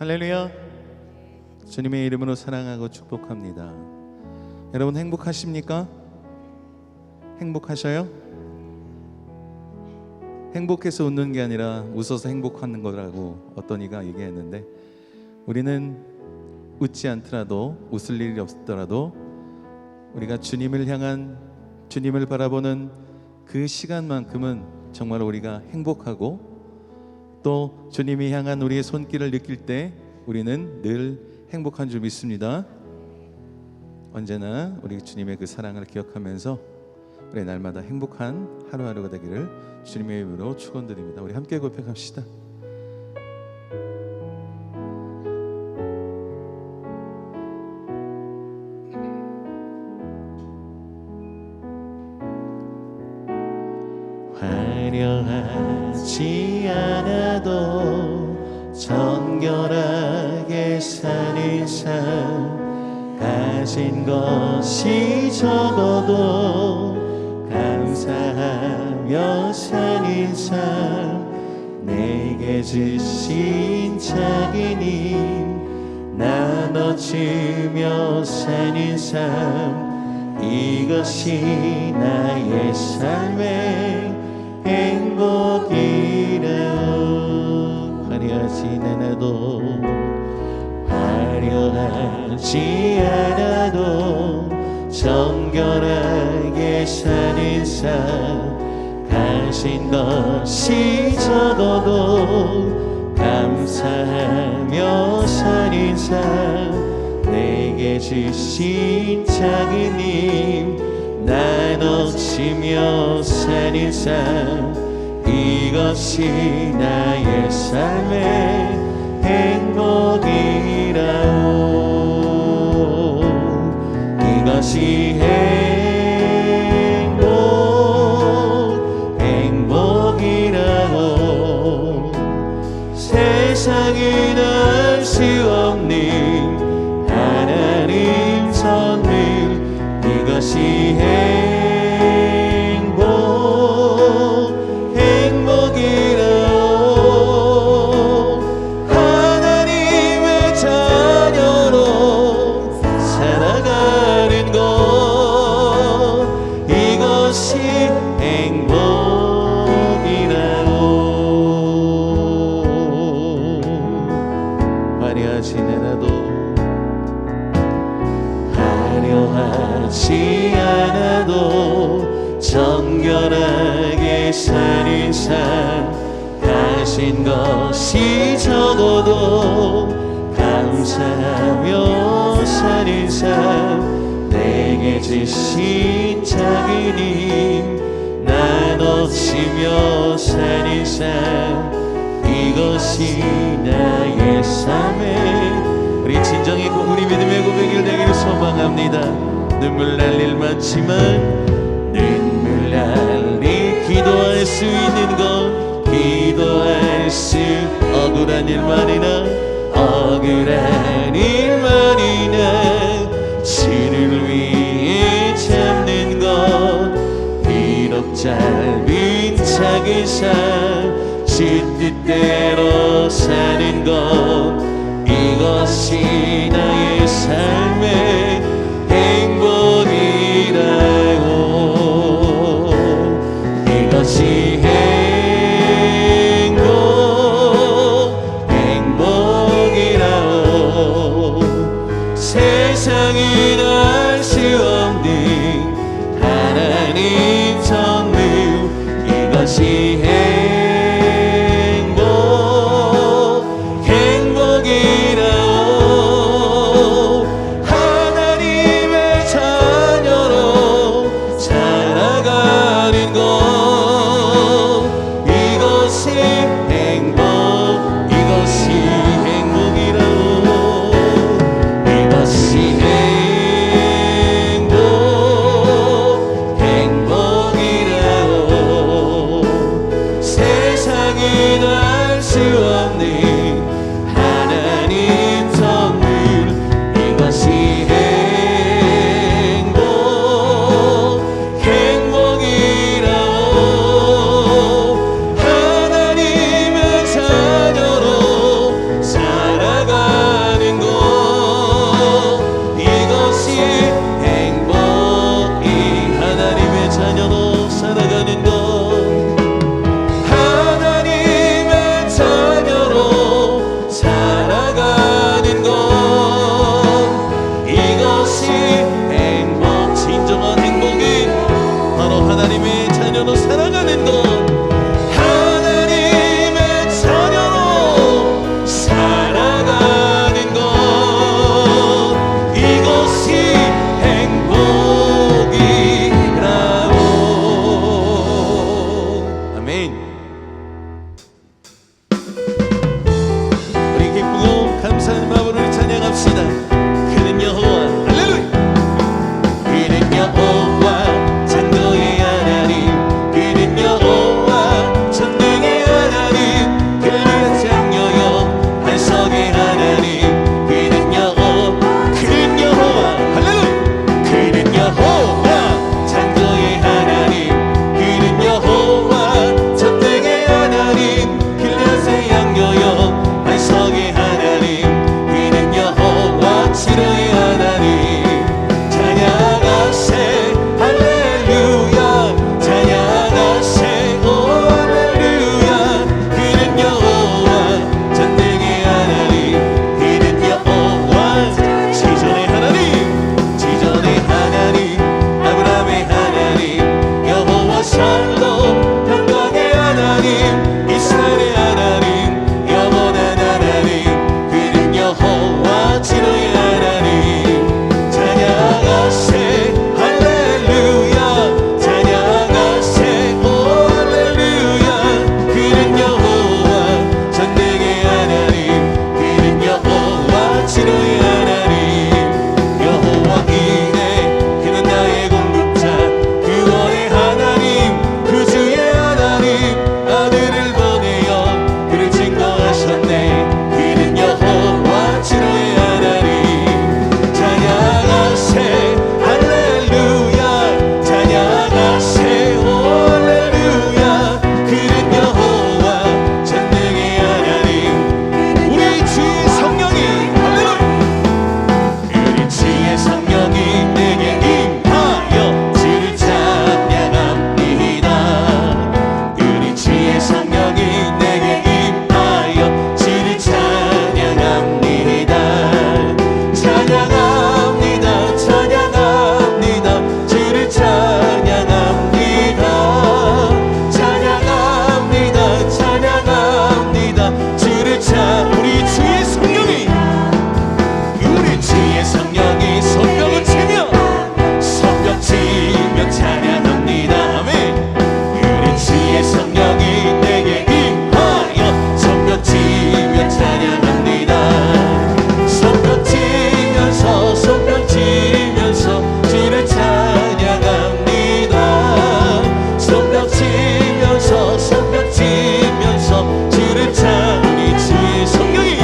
할렐루야. 주님의 이름으로 사랑하고 축복합니다. 여러분 행복하십니까? 행복하셔요? 행복해서 웃는 게 아니라 웃어서 행복하는 거라고 어떤 이가 얘기했는데, 우리는 웃지 않더라도, 웃을 일이 없더라도 우리가 주님을 향한, 주님을 바라보는 그 시간만큼은 정말 우리가 행복하고, 또 주님이 향한 우리의 손길을 느낄 때 우리는 늘 행복한 줄 믿습니다. 언제나 우리 주님의 그 사랑을 기억하면서 우리 날마다 행복한 하루하루가 되기를 주님의 이름으로 축원드립니다. 우리 함께 고백합시다. 화려하지 않아도 정결하게 사는 삶, 가진 것이 적어도 감사하며 사는 삶, 내게 주신 작은 힘 나눠주며 사는 삶, 이것이 나의 삶의 행복이라오. 화려하지 않아도, 화려하지 않아도 정결하게 사는 삶, 가진 것이 적어도 감사하며 사는 삶, 내게 주신 작은 힘 나눠주며 사는 삶, 이것이 나의 삶의 행복이라오. 이것이 행복이라오. 세상에 알 수 없는 하나님 선물, 이것이 행복이라오. 하나님의 자녀로 살아가는 것, 이것이 행복이라오. 화려하지 않아도, 화려하지 않아도 정결하게 사는 삶, 가진 것이 적어도 감사하며 사는 삶, 내게 주신 작은 힘 나눠주며 사는 삶, 이것이 나의 삶의, 우리 진정의 우리 믿음의 고백이 되기를 소망합니다. 눈물 날 일 많지만 눈물 날리 기도할 수 있는 건 기도할 수, 억울한 일만이나 억울한 일만이나 주를 위해 참는 것, 비록 짧은 작은 삶 주 뜻대로 사는 것, 이것이 나의 삶의 행복이라고. 이것이 행복이라고. 세상에 알 수 없는 하나님 선물, 이것이 행복이라오. 찬양합시다. 그는 여호와 할렐루야. 그는 여호와 창조의 하나님, 그는 여호와 천능의 하나님, 그는 창조여 반석의 하나님, 그는 여호와 할렐루야. 그는 여호와 창조의 하나님, 그는 여호와 천능의 하나님, 길앗의 양여여 반석의 하나님, 그는 여호와 치료의 하나님. 찬양하세 할렐루야, 찬양하세 오 할렐루야. 그는 여호와 전능의 하나님, 그는 여호와 지존의 하나님, 지존의 하나님, 아브라함의 하나님, 여호와 살로 평강의 하나님, 이스라엘의 하나님, 영원한 하나님, 그는 여호와 치료의 하나님. 찬양하세 할렐루야, 찬양하세 오 할렐루야. 그는 여호와 전능의 하나님, 그는 여호와 치료의 하나님, 여호와 이레, 그는 나의 공급자, 구원의 하나님, 구주의 하나님, 아들을 보내어 그를 증거하셨네. 그는 여호와 치료의 하나님. 찬양하세 할렐루야, 찬양하세 오 할렐루야. 그는 여호와 전능의 하나님, 우리 주의 성령이 할렐루야. 우리 주의 성령이 내게 임하여 주를 찬양합니다. 우리 주의 성령이 내게 임하여 주를 찬양합니다. 찬양합니다, 찬양합니다, 주를 찬양합니다. 찬양합니다, 찬양합니다, 주를 우리 주의 성령이, 우리 주의 성령이 손뼉을 치며 찬양합니다. 아멘. 우리 주의 성령이 내게 임하여 손뼉 치며 찬양합니다. 손뼉 치면서 손뼉 치면서 주를 찬양합니다. 손뼉 치면서 손뼉 치면서 주를 우리 주의 성령이,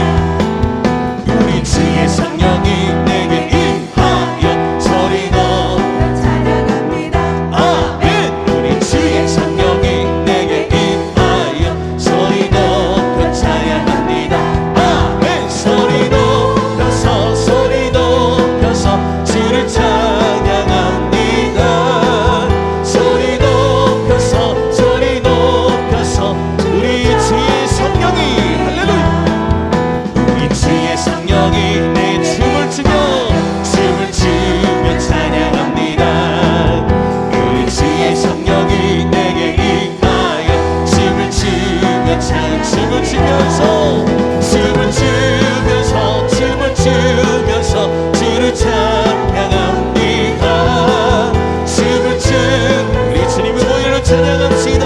우리 주의 성령이 내게 임하여 소리 넣어 찬양합니다. 아멘. 우리 주의 성령이 내게 임하여 소리 높여 찬양합니다. 아멘. 소리 높여서 소리 높여서 주를 찬양합니다. 소리 높여서 소리 높여서 우리 주의 성령이 할렐루야. 우리 주의 성령이 내 춤을 추며 찬양합니다. 우리 주의 성령이 내게 임하여 춤을 추면서 주를 찬양합니다. 우리 주님의 보혈로 찬양합시다.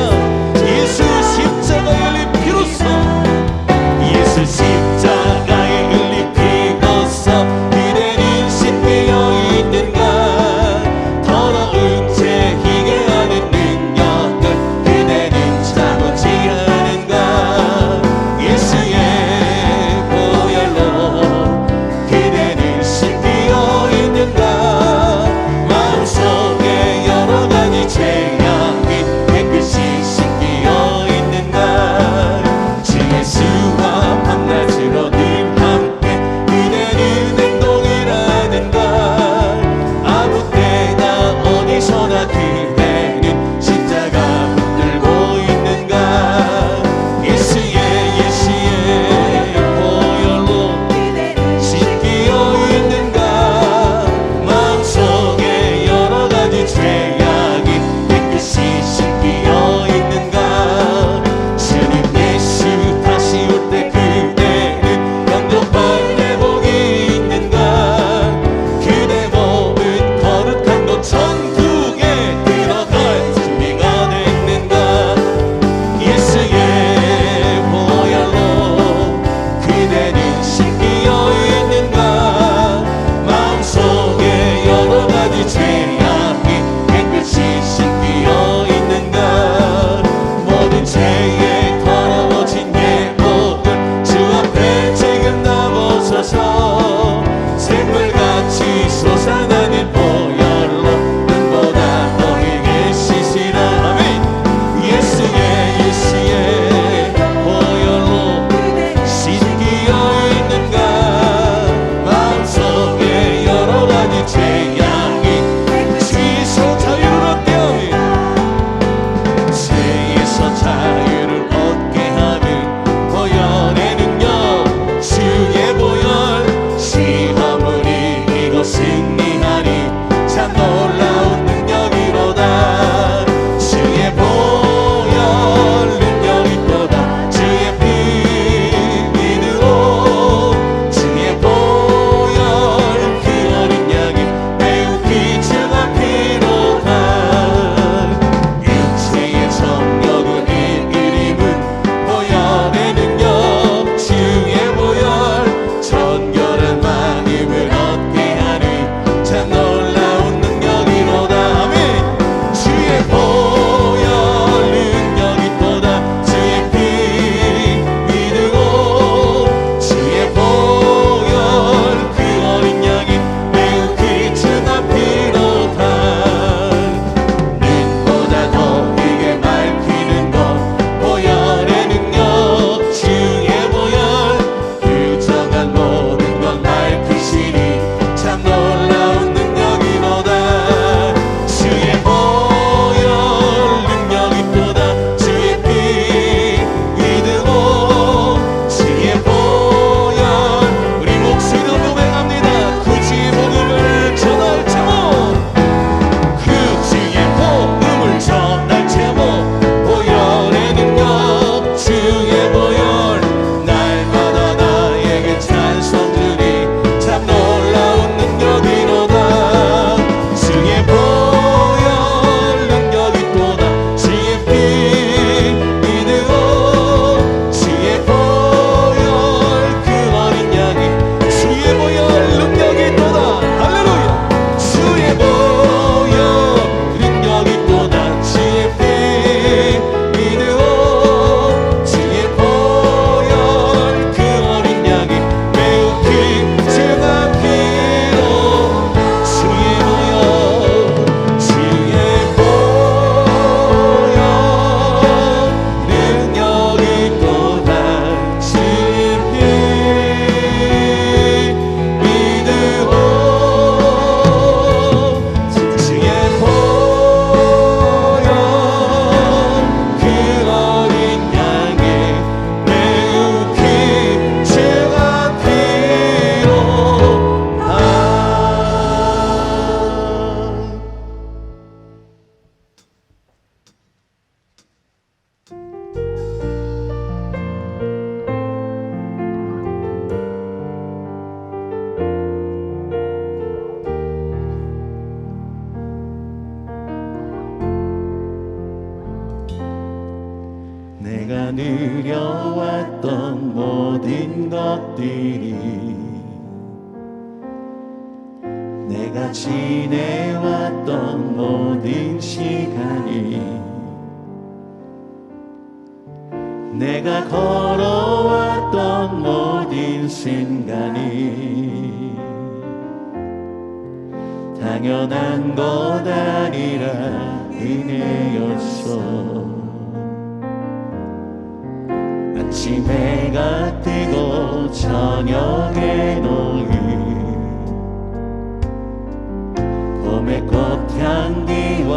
예수 십자가의 흘린 피로써, 예수 십자가에 흘린 피로 것들이 내가 지내왔던 모든 시간이 내가 걸어왔던 모든 순간이 당연한 것 아니라 은혜였어. 아침에 해가 뜨고 저녁에 노을 봄의 꽃향기와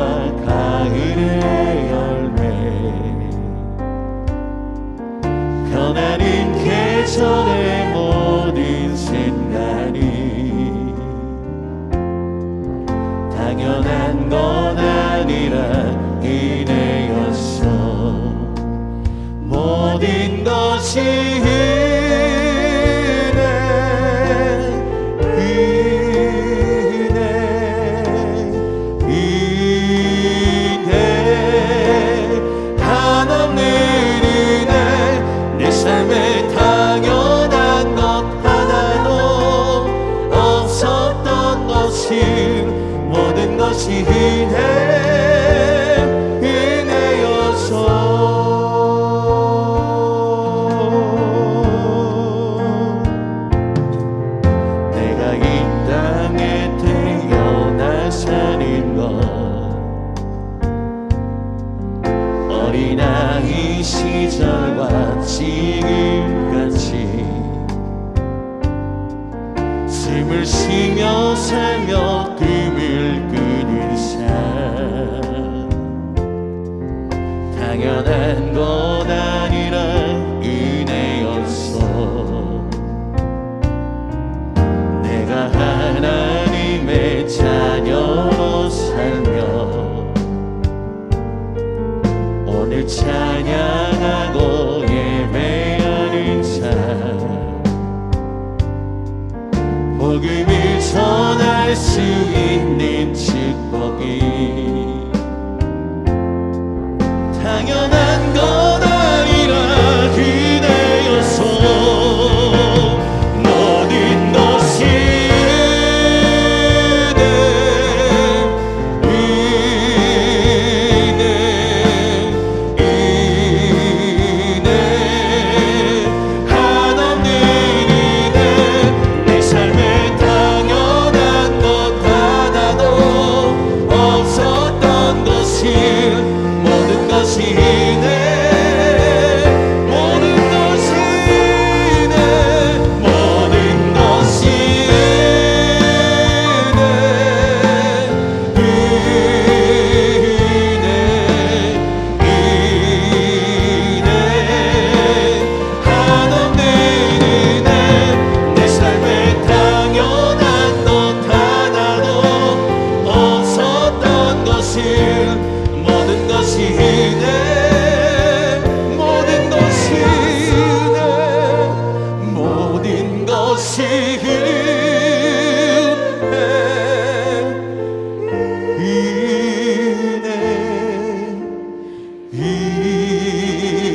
가을의 열매 변하는 계절의 모든 순간이 당연한 것 아니라 은혜였어. 모든 것이 한없는 은혜. 내 삶에 당연한 것 하나도 없었던 것이 모든 것이 은혜여서 내가 이 땅에 태어나 사는 것 어린아이 시절과 지금같이 숨을 쉬며 살며 꿈을 꾸는 삶 당연한 것 아니라 은혜였어. 내가 하나님의 자녀로 살며 오늘 찬양하고 예배하는 삶 복음을 전할 수 있는 축복이 당연한 것 아니라 은혜여서 모든 것이 은혜 한없는 은혜. 내 삶에 당연한 것 하나도 없었던 것이 모든 것이 은혜. 모든 것이 은혜. 모든 것이 은혜. 은혜 한없는 은혜. 내 삶에 당연한 것 하나도 없었던 것이 모든 것이 은혜. 모든 것이 은혜. 모든 것이 은혜.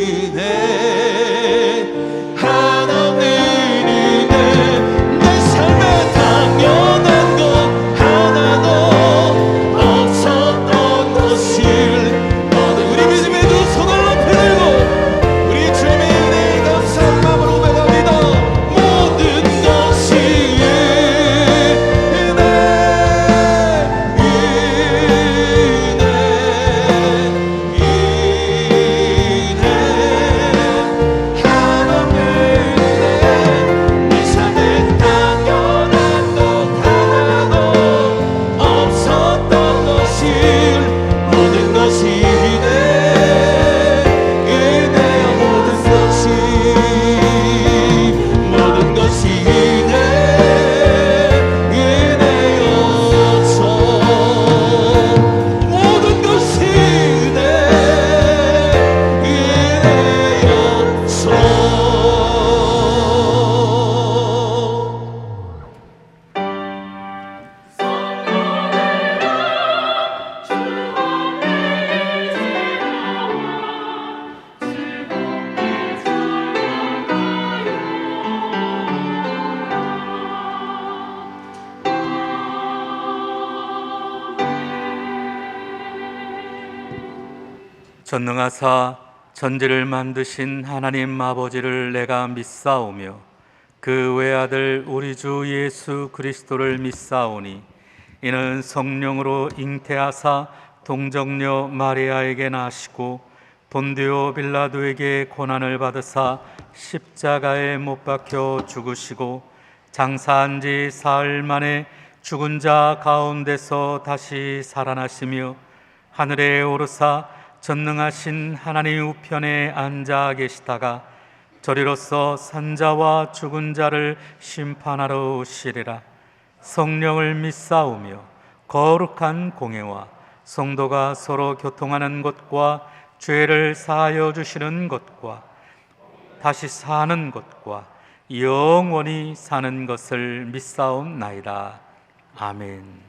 은혜 한없는 은혜. 내 삶에 당연한 것 하나도 없었던 것을 모든 우리 믿음의 두 손을 높이 들고 우리 주님의 은혜에 감사한 마음으로 고백합니다. 모든 것이 은혜. 전능하사 천지를 만드신 하나님 아버지를 내가 믿사오며 그 외아들 우리 주 예수 그리스도를 믿사오니 이는 성령으로 잉태하사 동정녀 마리아에게 나시고 본디오 빌라도에게 고난을 받으사 십자가에 못 박혀 죽으시고 장사한 지 사흘 만에 죽은 자 가운데서 다시 살아나시며 하늘에 오르사 전능하신 하나님 우편에 앉아 계시다가 저리로서 산자와 죽은 자를 심판하러 오시리라. 성령을 믿사오며 거룩한 공회와 성도가 서로 교통하는 것과 죄를 사하여 주시는 것과 다시 사는 것과 영원히 사는 것을 믿사옵나이다. 아멘.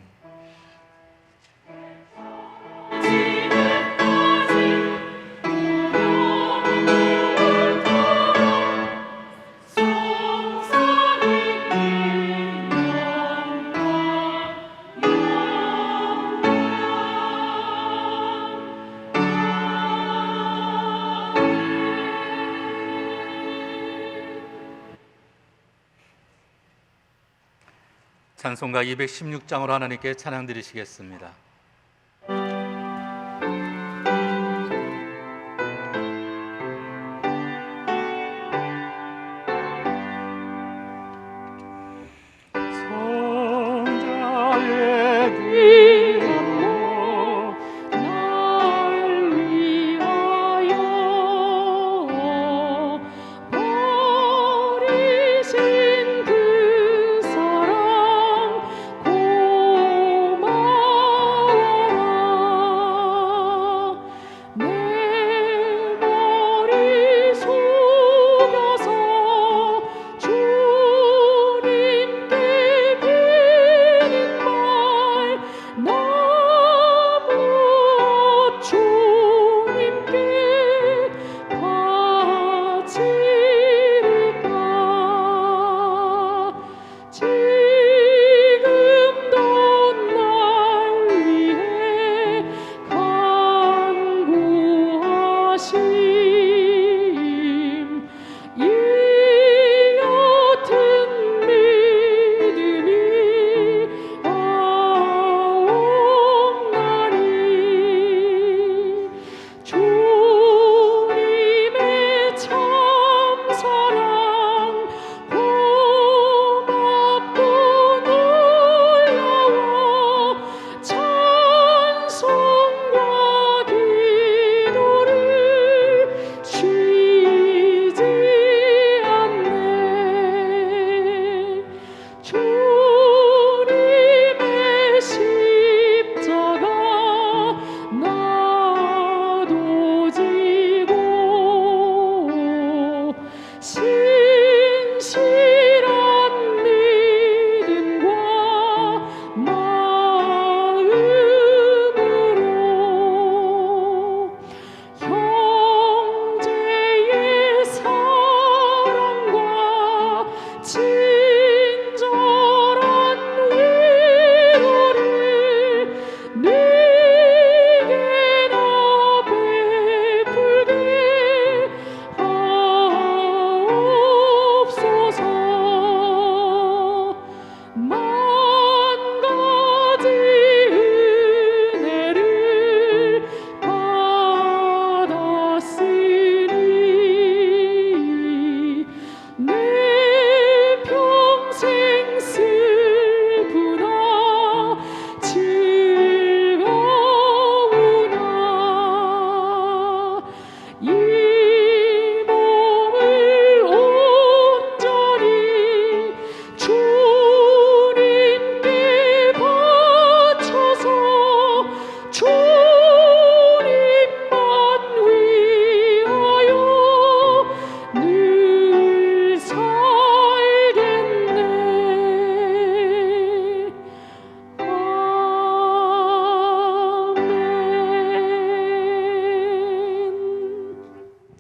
찬송가 216장으로 하나님께 찬양 드리시겠습니다.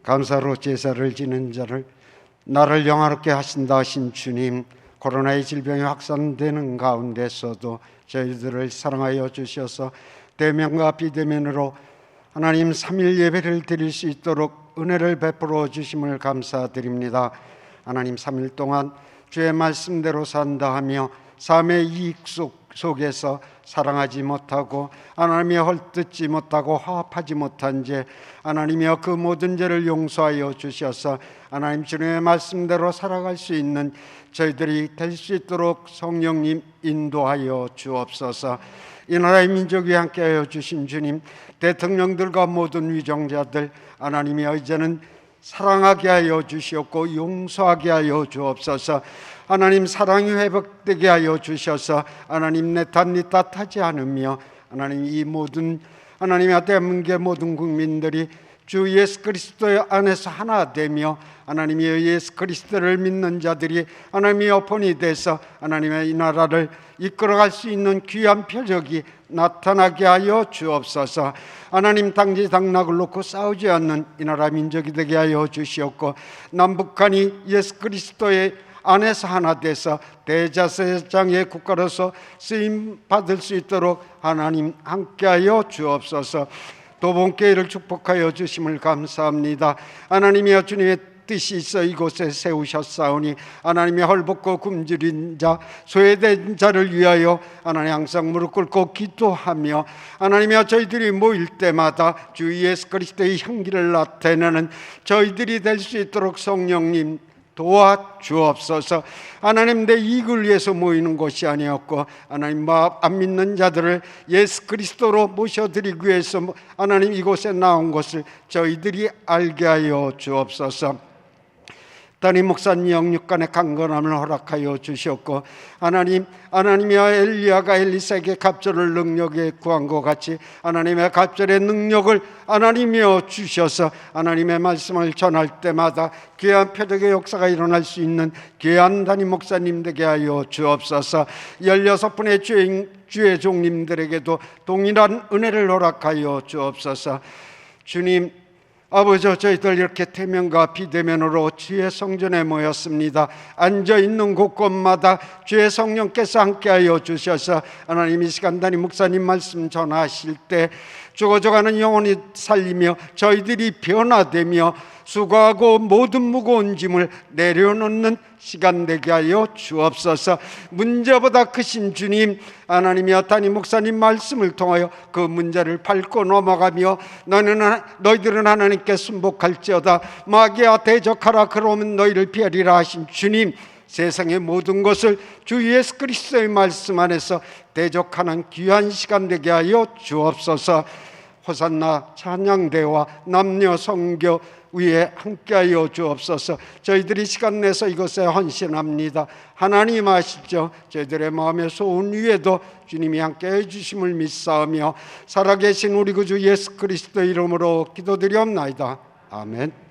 감사로 제사를 지는 자를 나를 영화롭게 하신다 하신 주님, 코로나의 질병이 확산되는 가운데서도 저희들을 사랑하여 주셔서 대면과 비대면으로 하나님 3일 예배를 드릴 수 있도록 은혜를 베풀어 주심을 감사드립니다. 하나님 3일 동안 주의 말씀대로 산다 하며 삶의 이익 속에서 사랑하지 못하고 하나님의 헐뜯지 못하고 화합하지 못한 죄, 하나님이여 그 모든 죄를 용서하여 주셔서 하나님 주님의 말씀대로 살아갈 수 있는 저희들이 될 수 있도록 성령님 인도하여 주옵소서. 이 나라의 민족이 함께하여 주신 주님, 대통령들과 모든 위정자들 하나님이여 이제는 사랑하게 하여 주시옵고 용서하게 하여 주옵소서. 하나님 사랑이 회복되게 하여 주셔서 하나님 내 탓 네 탓하지 않으며 하나님 이 모든 하나님의 대한민국의 모든 국민들이 주 예수 그리스도 안에서 하나 되며 하나님의 예수 그리스도를 믿는 자들이 하나님의 여폰이 돼서 하나님의 이 나라를 이끌어갈 수 있는 귀한 표적이 나타나게 하여 주옵소서. 하나님 당지 당락을 놓고 싸우지 않는 이 나라 민족이 되게 하여 주시옵고 남북한이 예수 그리스도의 안에서 하나 돼서 대제사장의 국가로서 쓰임 받을 수 있도록 하나님 함께하여 주옵소서. 도봉교회를 축복하여 주심을 감사합니다. 하나님이여 주님의 뜻이 있어 이곳에 세우셨사오니 하나님의 헐벗고 굶주린 자 소외된 자를 위하여 하나님 항상 무릎 꿇고 기도하며 하나님이여 저희들이 모일 때마다 주 예수 그리스도의 향기를 나타내는 저희들이 될 수 있도록 성령님 도와주옵소서. 하나님 내 이익을 위해서 모이는 것이 아니었고 하나님 안 믿는 자들을 예수 그리스도로 모셔드리기 위해서 하나님 이곳에 나온 것을 저희들이 알게 하여 주옵소서. 담임 목사님 영육간의 강건함을 허락하여 주셨고 하나님이여 엘리야가 엘리사에게 갑절을 능력에 구한 것 같이 하나님의 갑절의 능력을 하나님이여 주셔서 하나님의 말씀을 전할 때마다 귀한 표적의 역사가 일어날 수 있는 귀한 담임 목사님 되게 하여 주옵소서. 16분의 주의 종님들에게도 동일한 은혜를 허락하여 주옵소서. 주님 아버지, 저희들 이렇게 대면과 비대면으로 주의 성전에 모였습니다. 앉아있는 곳곳마다 주의 성령께서 함께하여 주셔서 하나님 이 시간 담임 목사님 말씀 전하실 때 죽어져가는 영혼이 살리며 저희들이 변화되며 수고하고 모든 무거운 짐을 내려놓는 시간 되게 하여 주옵소서. 문제보다 크신 주님 하나님이여 담임 목사님 말씀을 통하여 그 문제를 밟고 넘어가며 너희들은 하나님께 순복할지어다 마귀야 대적하라 그러면 너희를 피하리라 하신 주님, 세상의 모든 것을 주 예수 그리스도의 말씀 안에서 대적하는 귀한 시간 되게 하여 주옵소서. 호산나 찬양대와 남녀 성교 위에 함께하여 주옵소서. 저희들이 시간 내서 이것에 헌신합니다. 하나님 아시죠? 저희들의 마음의 소원 위에도 주님이 함께해 주심을 믿사오며 살아계신 우리 구주 예수 그리스도 이름으로 기도드리옵나이다. 아멘.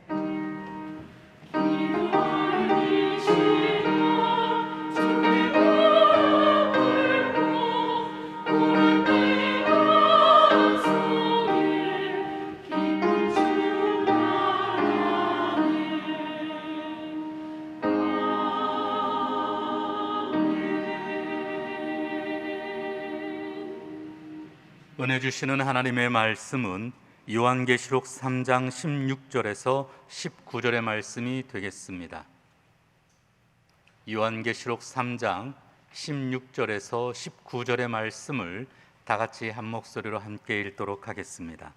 은혜 주시는 하나님의 말씀은 요한계시록 3장 16절에서 19절의 말씀이 되겠습니다. 요한계시록 3장 16절에서 19절의 말씀을 다 같이 한 목소리로 함께 읽도록 하겠습니다.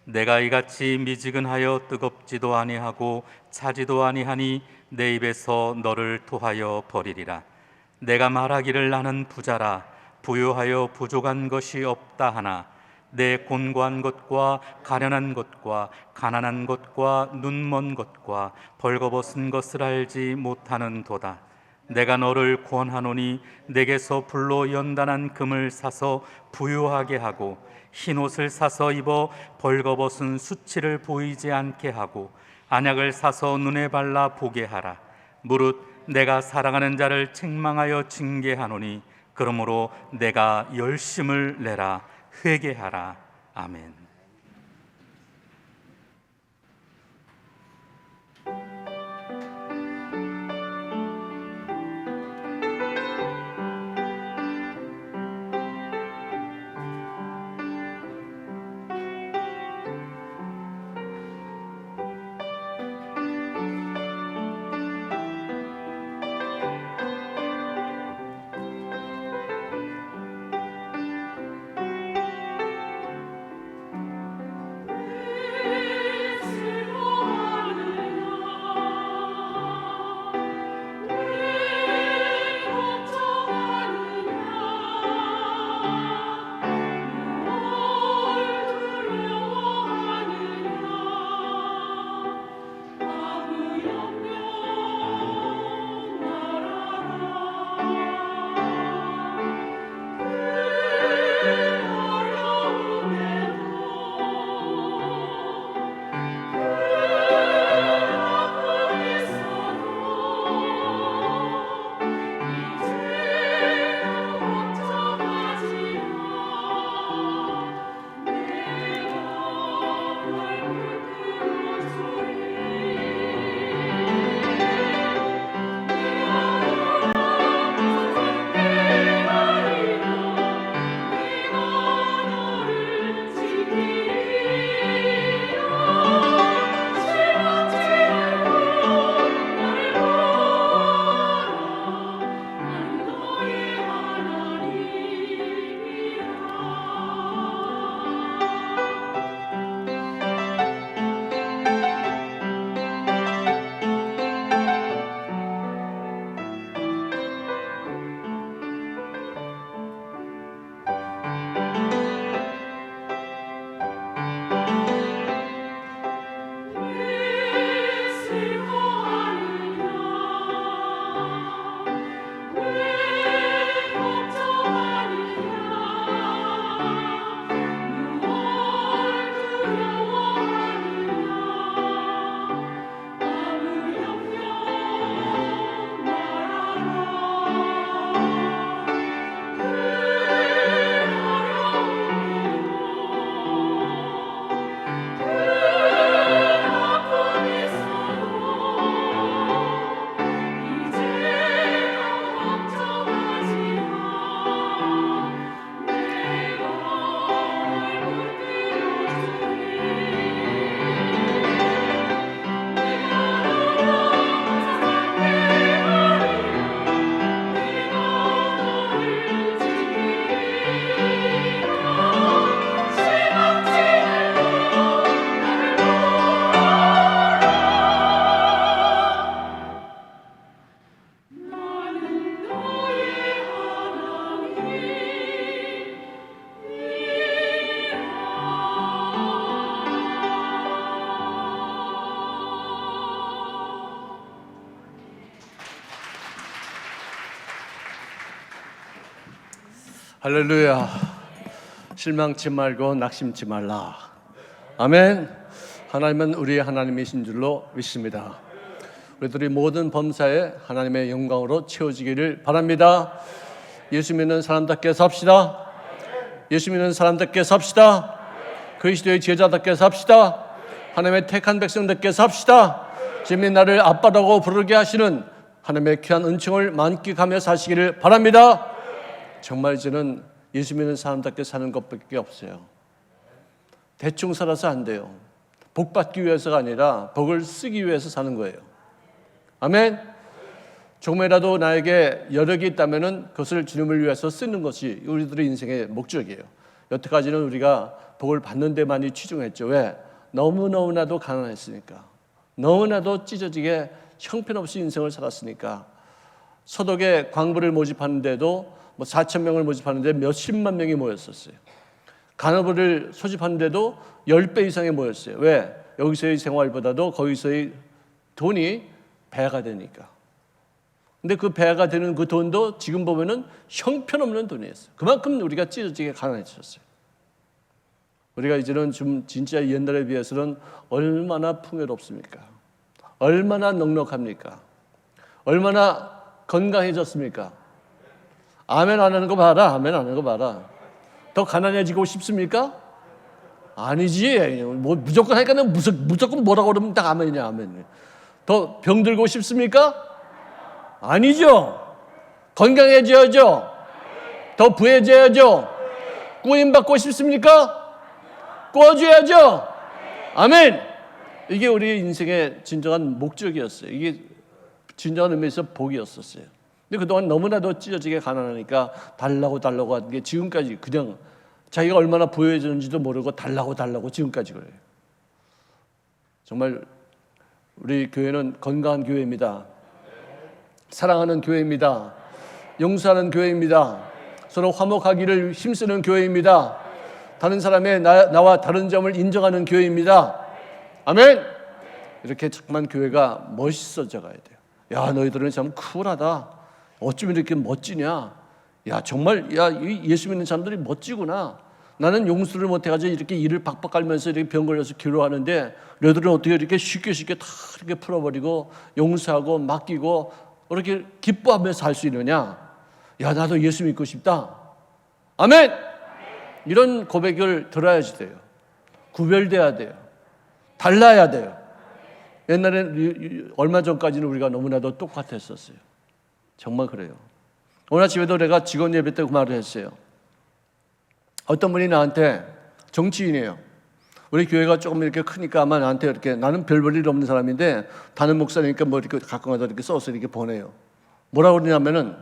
내가 이같이 미지근하여 뜨겁지도 아니하고 차지도 아니하니 내 입에서 너를 토하여 버리리라. 내가 말하기를 나는 부자라 부유하여 부족한 것이 없다 하나 내 곤고한 것과 가련한 것과 가난한 것과 눈먼 것과 벌거벗은 것을 알지 못하는도다. 내가 너를 권하노니 내게서 불로 연단한 금을 사서 부유하게 하고 흰옷을 사서 입어 벌거벗은 수치를 보이지 않게 하고 안약을 사서 눈에 발라 보게 하라. 무릇 내가 사랑하는 자를 책망하여 징계하노니 그러므로 내가 열심을 내라. 회개하라. 아멘. 할렐루야. 실망치 말고 낙심치 말라. 아멘. 하나님은 우리의 하나님이신 줄로 믿습니다. 우리들이 모든 범사에 하나님의 영광으로 채워지기를 바랍니다. 예수 믿는 사람답게 삽시다. 예수 믿는 사람답게 삽시다. 그리스도의 제자답게 삽시다. 하나님의 택한 백성답게 삽시다. 주님이 나를 아빠라고 부르게 하시는 하나님의 귀한 은총을 만끽하며 사시기를 바랍니다. 정말 저는 예수 믿는 사람답게 사는 것밖에 없어요. 대충 살아서 안 돼요. 복 받기 위해서가 아니라 복을 쓰기 위해서 사는 거예요. 아멘. 조금이라도 나에게 여력이 있다면 그것을 주님을 위해서 쓰는 것이 우리들의 인생의 목적이에요. 여태까지는 우리가 복을 받는 데만이 치중했죠. 왜? 너무너무나도 가난했으니까. 너무나도 찢어지게 형편없이 인생을 살았으니까. 서독에 광부를 모집하는데도 4,000명을 모집하는데 몇십만 명이 모였었어요. 간호부를 소집하는데도 10배 이상이 모였어요. 왜? 여기서의 생활보다도 거기서의 돈이 배가 되니까. 근데 그 배가 되는 그 돈도 지금 보면은 형편없는 돈이었어요. 그만큼 우리가 찢어지게 가난해졌어요. 우리가 이제는 좀 진짜 옛날에 비해서는 얼마나 풍요롭습니까? 얼마나 넉넉합니까? 얼마나 건강해졌습니까? 아멘 안 하는 거 봐라. 아멘 안 하는 거 봐라. 더 가난해지고 싶습니까? 아니지. 뭐 무조건 하니까 무조건 뭐라고 그러면 딱 아멘이냐, 아멘. 더 병들고 싶습니까? 아니죠. 건강해져야죠. 더 부해져야죠. 구원받고 싶습니까? 구워줘야죠. 아멘. 이게 우리 인생의 진정한 목적이었어요. 이게 진정한 의미에서 복이었었어요. 근데 그동안 너무나도 찢어지게 가난하니까 달라고 하는 게 지금까지 그냥 자기가 얼마나 부유해졌는지도 모르고 달라고 지금까지 그래요. 정말 우리 교회는 건강한 교회입니다. 사랑하는 교회입니다. 용서하는 교회입니다. 서로 화목하기를 힘쓰는 교회입니다. 다른 사람의 나와 다른 점을 인정하는 교회입니다. 아멘. 이렇게 정말 교회가 멋있어져 가야 돼요. 야, 너희들은 참 쿨하다. 어쩜 이렇게 멋지냐? 야, 정말 예수 믿는 사람들이 멋지구나. 나는 용서를 못해가지고 이렇게 이를 박박 깔면서 이렇게 병 걸려서 기도하는데 너희들은 어떻게 이렇게 쉽게 다 이렇게 풀어버리고 용서하고 맡기고 이렇게 기뻐하면서 살 수 있느냐? 야, 나도 예수 믿고 싶다. 아멘. 이런 고백을 들어야지 돼요. 구별돼야 돼요. 달라야 돼요. 옛날에는 얼마 전까지는 우리가 너무나도 똑같았었어요. 정말 그래요. 오늘 아침에도 내가 직원 예배 때 그 말을 했어요. 어떤 분이 나한테, 정치인이에요. 우리 교회가 조금 이렇게 크니까 아마 나한테 이렇게, 나는 별 볼 일 없는 사람인데 다른 목사니까 뭐 이렇게 가끔가다 이렇게 써서 이렇게 보내요. 뭐라고 그러냐면은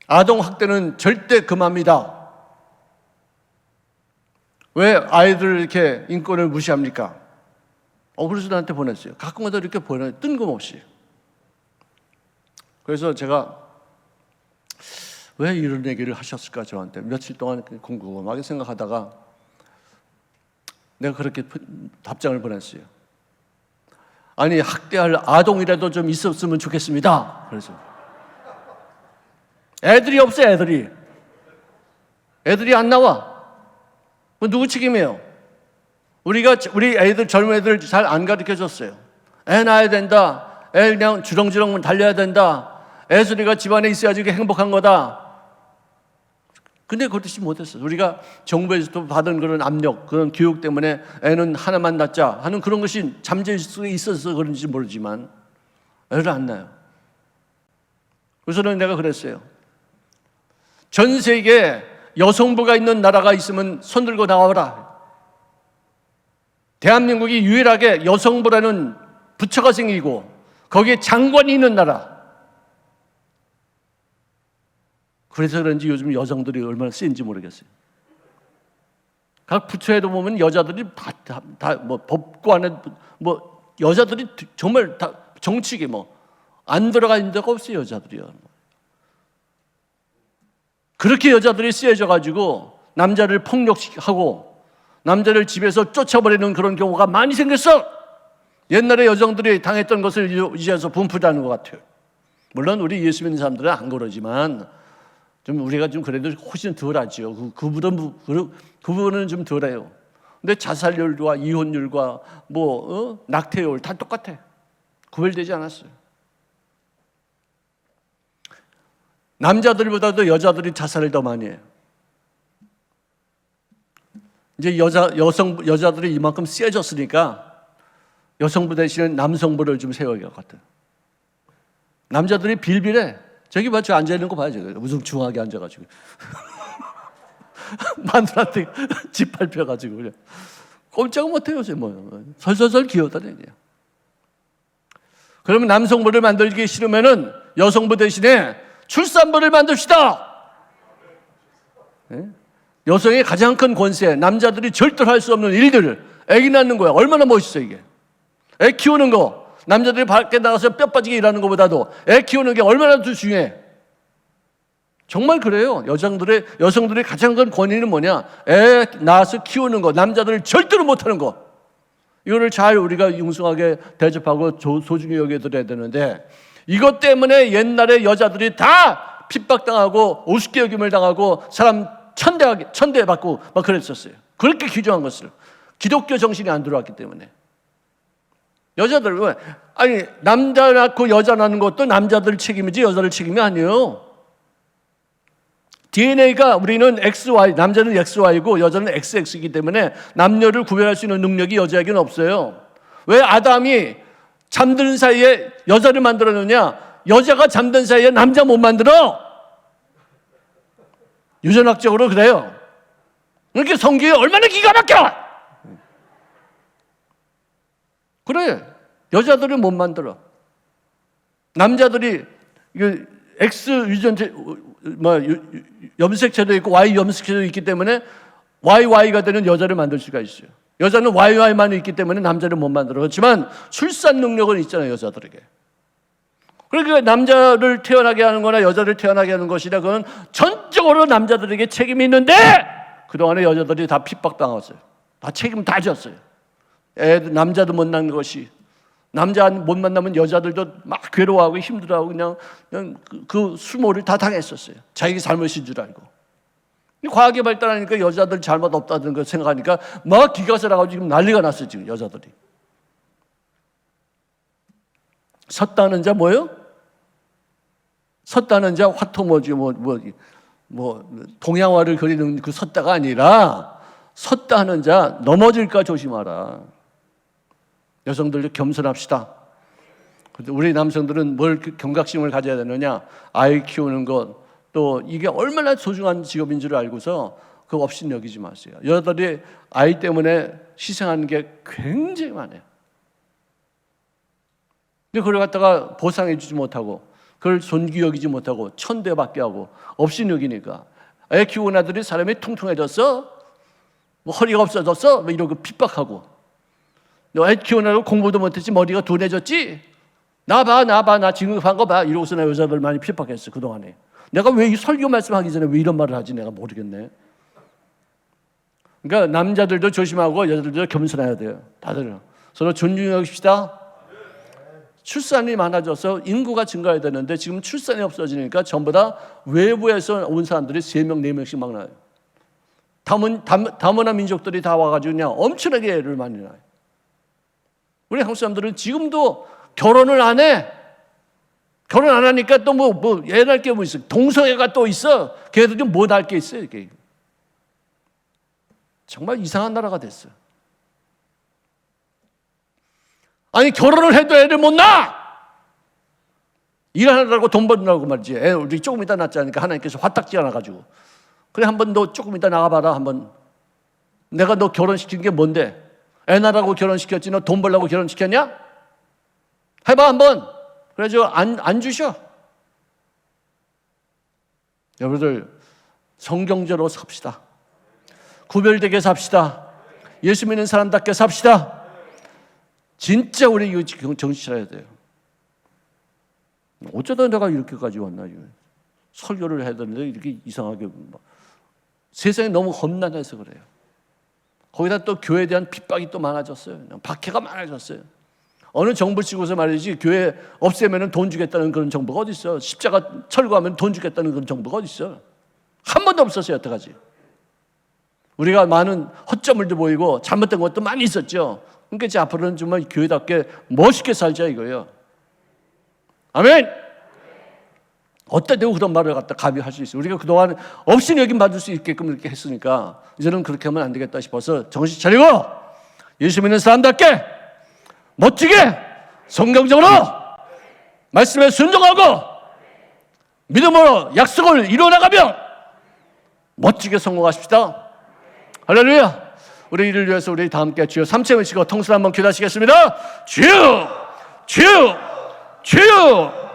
아동 학대는 절대 금합니다. 왜 아이들 이렇게 인권을 무시합니까? 그래서 나한테 보냈어요. 가끔가다 이렇게 보내요. 뜬금없이. 그래서 제가 왜 이런 얘기를 하셨을까 저한테 며칠 동안 궁금하게 생각하다가 내가 그렇게 답장을 보냈어요. 아니, 학대할 아동이라도 좀 있었으면 좋겠습니다. 그래서 애들이 없어요. 애들이 안 나와. 누구 책임이에요? 우리 애들, 젊은 애들 잘 안 가르쳐줬어요. 애 낳아야 된다. 애 그냥 주렁주렁 달려야 된다. 애 소리가 집안에 있어야지 행복한 거다. 근데 그렇지 못했어요. 우리가 정부에서 받은 그런 압력, 그런 교육 때문에 애는 하나만 낳자 하는 그런 것이 잠재일 수 있어서 그런지 모르지만 애를 안 낳아요. 그래서는 내가 그랬어요. 전 세계에 여성부가 있는 나라가 있으면 손들고 나와라. 대한민국이 유일하게 여성부라는 부처가 생기고 거기에 장관이 있는 나라. 그래서 그런지 요즘 여성들이 얼마나 센지 모르겠어요. 각 부처에도 보면 여자들이 뭐 법관에 뭐 여자들이 정말 다 정치계 뭐 안 들어가 있는 데가 없어요. 여자들이요. 그렇게 여자들이 쓰여져 가지고 남자를 폭력하고 남자를 집에서 쫓아버리는 그런 경우가 많이 생겼어. 옛날에 여성들이 당했던 것을 이제서 분풀이하는 것 같아요. 물론 우리 예수 믿는 사람들은 안 그러지만 좀 우리가 좀 그래도 훨씬 덜하죠. 그분은 좀 덜해요. 근데 자살률과 이혼율과 낙태율 다 똑같아. 구별되지 않았어요. 남자들보다도 여자들이 자살을 더 많이 해요. 이제 여자들이 이만큼 세졌으니까 여성부 대신에 남성부를 좀 세워야 할 것 같아요. 남자들이 빌빌해. 저기 봐, 저 앉아있는 거 봐요. 우중충하게 앉아가지고. 마누라한테 짓밟혀가지고. 그냥. 꼼짝 못해요, 설설설 기어다녀요. 그러면 남성부를 만들기 싫으면은 여성부 대신에 출산부를 만듭시다. 네? 여성의 가장 큰 권세, 남자들이 절대로 할 수 없는 일들을 애기 낳는 거야. 얼마나 멋있어 이게. 애 키우는 거. 남자들이 밖에 나가서 뼈 빠지게 일하는 것보다도 애 키우는 게 얼마나 더 중요해. 정말 그래요. 여성들의 가장 큰 권위는 뭐냐? 애 낳아서 키우는 거. 남자들을 절대로 못하는 거. 이거를 잘 우리가 융숭하게 대접하고 소중히 여겨드려야 되는데, 이것 때문에 옛날에 여자들이 다 핍박당하고 우습게 여김을 당하고 사람 천대받고 막 그랬었어요. 그렇게 규정한 것을. 기독교 정신이 안 들어왔기 때문에. 여자들 왜? 아니, 남자 낳고 여자 낳는 것도 남자들 책임이지 여자들 책임이 아니에요. DNA가 우리는 XY, 남자는 XY고 여자는 XX이기 때문에 남녀를 구별할 수 있는 능력이 여자에게는 없어요. 왜 아담이 잠드는 사이에 여자를 만들었느냐? 여자가 잠든 사이에 남자 못 만들어. 유전학적으로 그래요. 그렇게 성경이 얼마나 기가 막혀! 그래, 여자들은 못 만들어. 남자들이 X 유전체, 염색체도 있고 Y 염색체도 있기 때문에 YY가 되는 여자를 만들 수가 있어요. 여자는 YY만 있기 때문에 남자를 못 만들어. 그렇지만 출산 능력은 있잖아요, 여자들에게. 그러니까 남자를 태어나게 하는 거나 여자를 태어나게 하는 것이라 그건 전적으로 남자들에게 책임이 있는데, 그동안에 여자들이 다 핍박당했어요. 다 책임 다 졌어요. 남자도 못 낳는 것이, 남자 못 만나면 여자들도 막 괴로워하고 힘들어하고 그냥 그 수모를 다 당했었어요. 자기 잘못인 줄 알고. 과학이 발달하니까 여자들 잘못 없다는 걸 생각하니까 막 기가 살아가지고 지금 난리가 났어요. 지금 여자들이. 섰다는 자 뭐예요? 섰다는 자 화토모지 동양화를 그리는 그 섰다가 아니라 섰다 하는 자 넘어질까 조심하라. 여성들도 겸손합시다. 우리 남성들은 뭘 경각심을 가져야 되느냐? 아이 키우는 것, 또 이게 얼마나 소중한 직업인 줄 알고서 그거 없이 여기지 마세요. 여자들이 아이 때문에 희생하는 게 굉장히 많아요. 근데 그걸 갖다가 보상해 주지 못하고, 그걸 존귀 여기지 못하고 천대받게 하고 없이 여기니까 애 키우는 아들이 사람이 퉁퉁해졌어? 허리가 없어졌어? 이러고 핍박하고, 너 애 키우느라고 공부도 못했지 머리가 둔해졌지? 나 지금 한 거 봐. 이러고서 나 여자들 많이 핍박했어 그동안에. 내가 왜 이 설교 말씀하기 전에 왜 이런 말을 하지 내가 모르겠네. 그러니까 남자들도 조심하고 여자들도 겸손해야 돼요. 다들 서로 존중합시다. 출산이 많아져서 인구가 증가해야 되는데 지금 출산이 없어지니까 전부 다 외부에서 온 사람들이 3명, 4명씩 막 나요. 다문화 민족들이 다 와가지고 그냥 엄청나게 애를 많이 낳아요. 우리 한국 사람들은 지금도 결혼을 안 해. 결혼 안 하니까 또 애 낳을 게 뭐 있어. 동성애가 또 있어. 걔들이 뭐 낳을 게 있어요. 이게. 정말 이상한 나라가 됐어요. 아니, 결혼을 해도 애를 못 낳아! 일하느라고 돈 벌느라고 말이지. 애 우리 조금 이따 낳자니까 하나님께서 화딱지 않아가지고. 그래, 한번 너 조금 이따 나가봐라. 한번. 내가 너 결혼시킨 게 뭔데? 애 낳으라고 결혼시켰지? 너 돈 벌려고 결혼시켰냐? 해봐, 한번. 그래가지고 안 주셔. 여러분들, 성경적으로 삽시다. 구별되게 삽시다. 예수 믿는 사람답게 삽시다. 진짜 우리 이거 정신 차려야 돼요. 어쩌다 내가 이렇게까지 왔나? 설교를 해야 되는데 이렇게 이상하게. 세상이 너무 험난해서 그래요. 거기다 또 교회에 대한 핍박이 또 많아졌어요. 박해가 많아졌어요. 어느 정부 치고서 말이지 교회 없애면 돈 주겠다는 그런 정부가 어디 있어? 십자가 철거하면 돈 주겠다는 그런 정부가 어디 있어? 한 번도 없었어요. 여태까지. 우리가 많은 허점을도 보이고 잘못된 것도 많이 있었죠. 그러니까 이제 앞으로는 정말 교회답게 멋있게 살자 이거예요. 아멘. 어떤 데고 그런 말을 갖다 감히 할 수 있어요. 우리가 그동안 없인 여김 받을 수 있게끔 이렇게 했으니까 이제는 그렇게 하면 안 되겠다 싶어서 정신 차리고 예수 믿는 사람답게 멋지게 성경적으로 말씀에 순종하고 믿음으로 약속을 이루어나가며 멋지게 성공하십시다. 할렐루야. 우리 이를 위해서 우리 다 함께 주여 3체 외치고 통수를 한번 기도하시겠습니다. 주여 주여 주여.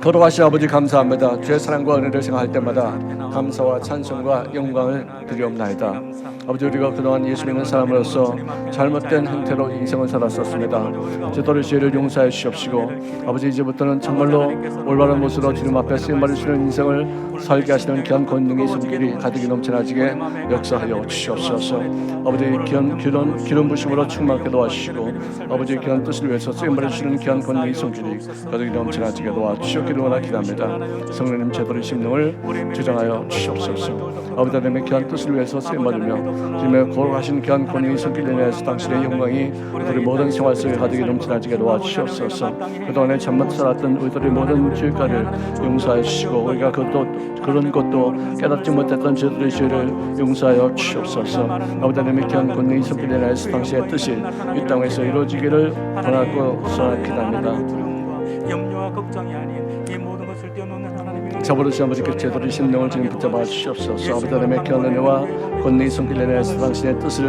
걸어가신 아버지 감사합니다. 주의 사랑과 은혜를 생각할 때마다 감사와 찬송과 영광을 드리옵나이다. 아버지, 우리가 그동안 예수 믿는 사람으로서 잘못된 행태로 인생을 살았었습니다. 저들의 죄를 용서해 주시옵시고 아버지, 이제부터는 정말로 올바른 모습으로 주님 앞에 쓰임받을 수 있는 인생을 살게 하시는 귀한 권능의 손길이 가득히 넘쳐나지게 역사하여 주시옵소서. 아버지, 기름 부심으로 충만하게 도와주시고 아버지 귀한 뜻을 위해서 쓰임받을 수 있는 귀한 권능의 손길이 가득히 넘쳐나지게 도와주시옵기를 원하기도 합니다. 성령님, 저들의 심령을 주장하여 주시옵소서. 아버지 하나님의 귀한 뜻을 위해서 쓰임받으며 주님의 거룩하신 귀한 권능의 손길에 인하여서 당신의 영광이 우리들의 모든 생활 속에 가득히 넘쳐나지게 도와주시옵소서. 그동안에 잘못 살았던 우리들의 모든 죄가를 용서해 주시고 우리가 그런 것도 깨닫지 못했던 저들의 죄를 용서하여 주시옵소서. 아버지 하나님의 귀한 권능의 손길에 인하여서 당신의 뜻이 이 땅에서 이루어지기를 원하고 소원합니다. 염려와 걱정이 아닌 이 모든 것을 뛰어넘는 하나님의 자버릇이 아버지께 제도를 심령을 지금 붙잡아 주시옵소서. 아버지 하나님의 귀한 은혜와 권능의 손길에 인하여서 당신의 뜻을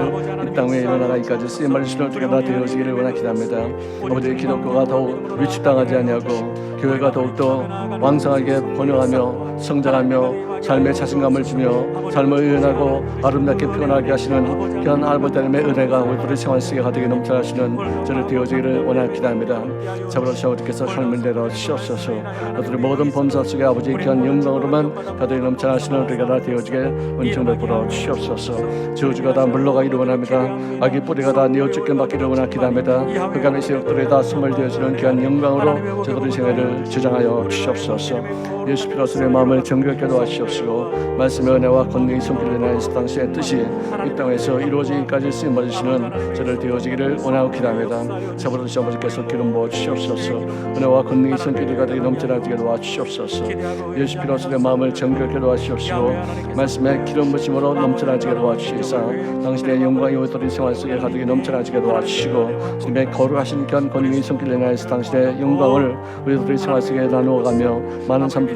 이 땅 위에 일어나가기까지 쓰임받을 수는 어떻게 다 되어지기를 원하기도 합니다. 아버지의 기독교가 더욱 위축당하지 아니하고 교회가 더욱더 왕성하게 번영하며 성장하며 삶의 자신감을 주며 삶을 의연하고 아름답게 표현하게 하시는 귀한 아버지 하나님의 은혜가 우리들의 생활 속에 가득히 넘쳐나시는 저를 되어지기를 원하기도 합니다. 자버릇이 아버지께서 삶을 내려 주시옵소서. 우리들의 모든 범사 속에 아버지의 귀한 영광으로만 가득히 넘쳐나시는 우리가 다 되어지게 은총 베풀어 주시옵소서. 저주가 다 물러가기를 원합니다. 악의 뿌리가 다 뉘어죽게 맡기를 원하기도 합니다. 흑암의 세력들에 다 소멸되어지는 귀한 영광으로 저들의 생애를 주장하여 주시옵소서. 예수 피로스의 마음을 정결케 도와주시옵소서. 말씀의 은혜와 권능의 손길에 인하여서 당신의 뜻이 이 땅에서 이루어지기까지 쓰임받으시는 저를 되어지기를 원하고 기도합니다. 자버릇이 아버지께서 기름 부어 주시옵소서. 은혜와 권능의 손길이 가득히 넘쳐나게 도와주시옵소서. 예수 피로스의 마음을 정결케 도와주시옵시고 말씀의 기름 부심으로 넘쳐나게 도와주시사 당신의 영광이 우리들의 생활 속에 가득히 넘쳐나게 도와주시고 주님의 거룩하신 귀한 권능의 손길에 인하여서 당신의 영광을 우리들의 생활 속에 나누어가며 많은 사람들에게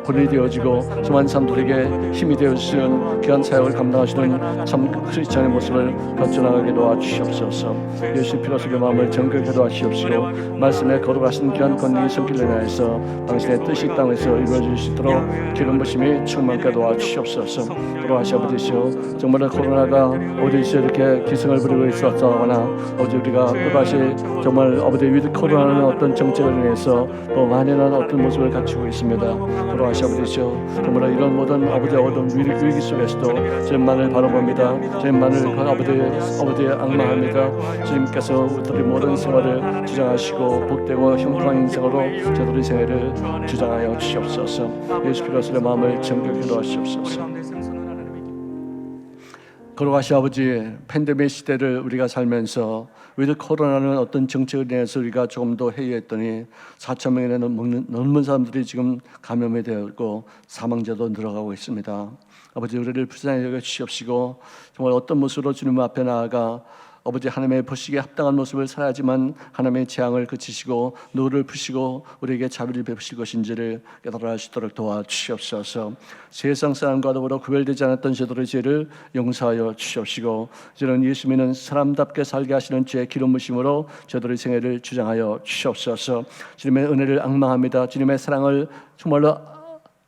본이 되어지고 수많은 사람들에게 힘이 되어주시는 귀한 사역을 감당하시는 참 크리스찬의 모습을 갖춰나가게 도와주시옵소서. 예수 피로스의 마음을 정결케 도와주시옵시고 말씀에 거룩하신 귀한 권능의 손길에 인하여서 당신의 뜻이 땅에서 이루어질 수 있도록 기름 부심이 충만케 도와주시옵소서. 돌아가시 아버지시오, 정말 코로나가 어디서 이렇게 기승을 부리고 있었거나 어제 우리가 또다시 정말 아버지 위드 코로나는 어떤 정책을 인해서 또 만연한 어떤 모습을 갖추고 있습니다. 돌아가시 아버지시오, 정말 이런 모든 아버지의 어떤 위기 속에서도 주님만을 바라봅니다. 주님만을 아버지의 악망합니다. 주님께서 우리들의 모든 생활을 주장하시고 복되고 형통한 인생으로 저들의 생애를 주장하여 주시옵소서. 예수 그리스도의 마음을 정결케 도와주시옵소서. 거룩하시 아버지, 팬데믹 시대를 우리가 살면서 위드 코로나는 어떤 정책을 인해서 우리가 조금 더 회의했더니 4천 명이나 넘는 사람들이 지금 감염이 되었고 사망자도 늘어가고 있습니다. 아버지, 우리를 불쌍히 여겨 주시옵시고 정말 어떤 모습으로 주님 앞에 나아가 아버지 하나님의 보시기에 합당한 모습을 살아야지만 하나님의 재앙을 그치시고 노를 푸시고 우리에게 자비를 베푸실 것인지를 깨달아 수 있도록 도와주시옵소서. 세상 사람과 더불어 구별되지 않았던 저들의 죄를 용서하여 주시옵시고 저는 예수 믿는 사람답게 살게 하시는 주의 기름 부심으로 저들의 생애를 주장하여 주시옵소서. 주님의 은혜를 앙망합니다. 주님의 사랑을 정말로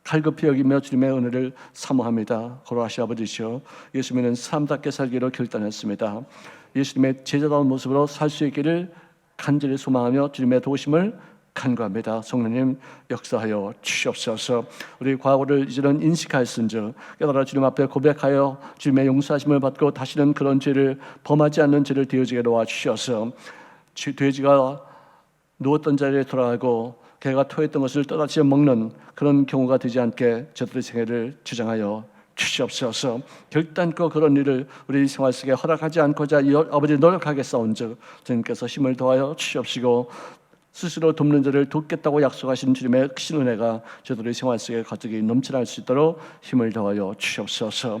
갈급히 여기며 주님의 은혜를 사모합니다. 거룩하신 아버지시여, 예수 믿는 사람답게 살기로 결단했습니다. 예수님의 제자다운 모습으로 살 수 있기를 간절히 소망하며 주님의 도우심을 간구합니다. 성령님 역사하여 주시옵소서. 우리 과거를 이제는 인식하였은즉 깨달아 주님 앞에 고백하여 주님의 용서하심을 받고 다시는 그런 죄를 범하지 않는 죄를 되어지게 도와주셔서 돼지가 누웠던 자리에 돌아가고 개가 토했던 것을 또다시 먹는 그런 경우가 되지 않게 저들의 생애를 주장하여 주시옵소서. 결단코 그런 일을 우리 생활 속에 허락하지 않고자 아버지 노력하게 싸운즉 주님께서 힘을 더하여 주시옵시고 스스로 돕는 자를 돕겠다고 약속하신 주님의 크신 은혜가 저들의 생활 속에 가득히 넘쳐날 수 있도록 힘을 더하여 주시옵소서.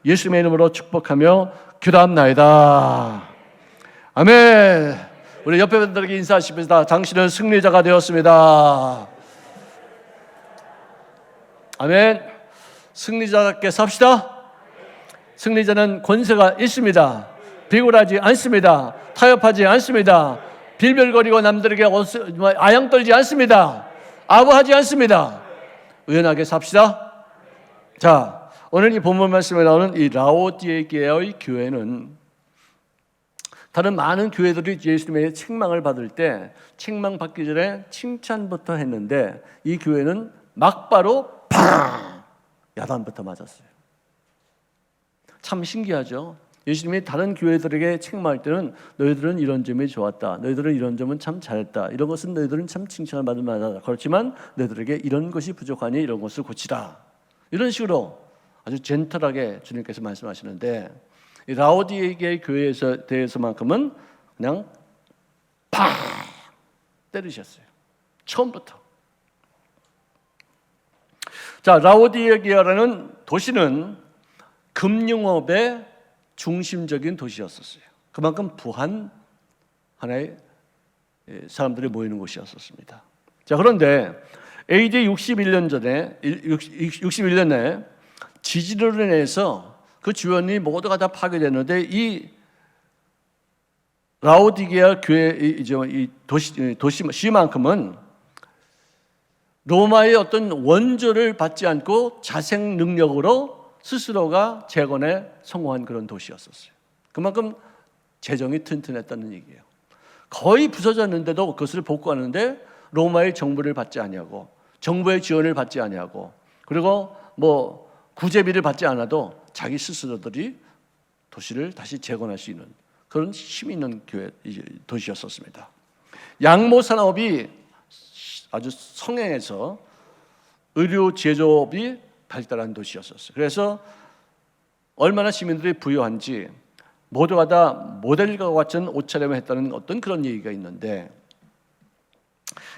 예수님의 이름으로 축복하며 기도합나이다. 아멘. 우리 옆에 분들에게 인사하십니다. 당신은 승리자가 되었습니다. 아멘. 승리자답게 삽시다. 승리자는 권세가 있습니다. 비굴하지 않습니다. 타협하지 않습니다. 빌빌거리고 남들에게 아양 떨지 않습니다. 아부하지 않습니다. 의연하게 삽시다. 자, 오늘 이 본문 말씀에 나오는 이 라오디게아의 교회는 다른 많은 교회들이 예수님의 책망을 받을 때 책망 받기 전에 칭찬부터 했는데 이 교회는 막바로 팡! 야단부터 맞았어요. 참 신기하죠. 예수님이 다른 교회들에게 책망할 때는 너희들은 이런 점이 좋았다. 너희들은 이런 점은 참 잘했다. 이런 것은 너희들은 참 칭찬을 받을 만하다. 그렇지만 너희들에게 이런 것이 부족하니 이런 것을 고치라. 이런 식으로 아주 젠틀하게 주님께서 말씀하시는데 이 라오디게의 교회에 대해서만큼은 그냥 팍 때리셨어요. 처음부터. 자, 라오디게라는 도시는 금융업의 중심적인 도시였었어요. 그만큼 부한 하나의 사람들이 모이는 곳이었었습니다. 자, 그런데 AD 61년 전에 61년에 지진으로 인해서 그 주변이 모두가 다 파괴됐는데 이 라오디게아 교회 이 도시만큼은 로마의 어떤 원조를 받지 않고 자생 능력으로 스스로가 재건에 성공한 그런 도시였었어요. 그만큼 재정이 튼튼했다는 얘기예요. 거의 부서졌는데도 그것을 복구하는데 로마의 정부를 받지 아니하고 정부의 지원을 받지 아니하고 그리고 뭐 구제비를 받지 않아도 자기 스스로들이 도시를 다시 재건할 수 있는 그런 힘 있는 도시였었습니다. 양모 산업이 아주 성행해서 의료 제조업이 발달한 도시였었어요. 그래서 얼마나 시민들이 부유한지 모두가 다 모델과 같은 옷차림을 했다는 어떤 그런 얘기가 있는데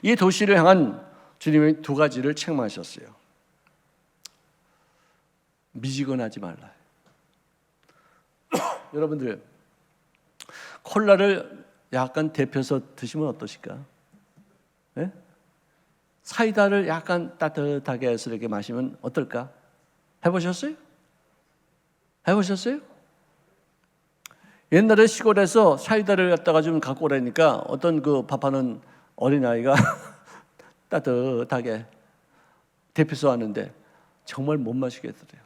이 도시를 향한 주님이 두 가지를 책망하셨어요. 미지근하지 말라. 여러분들 콜라를 약간 데펴서 드시면 어떠실까? 네? 사이다를 약간 따뜻하게 해서 이렇게 마시면 어떨까? 해보셨어요? 해보셨어요? 옛날에 시골에서 사이다를 갖다가 좀 갖고 오라니까 어떤 그 밥하는 어린아이가 따뜻하게 데펴서 왔는데 정말 못 마시겠더래요.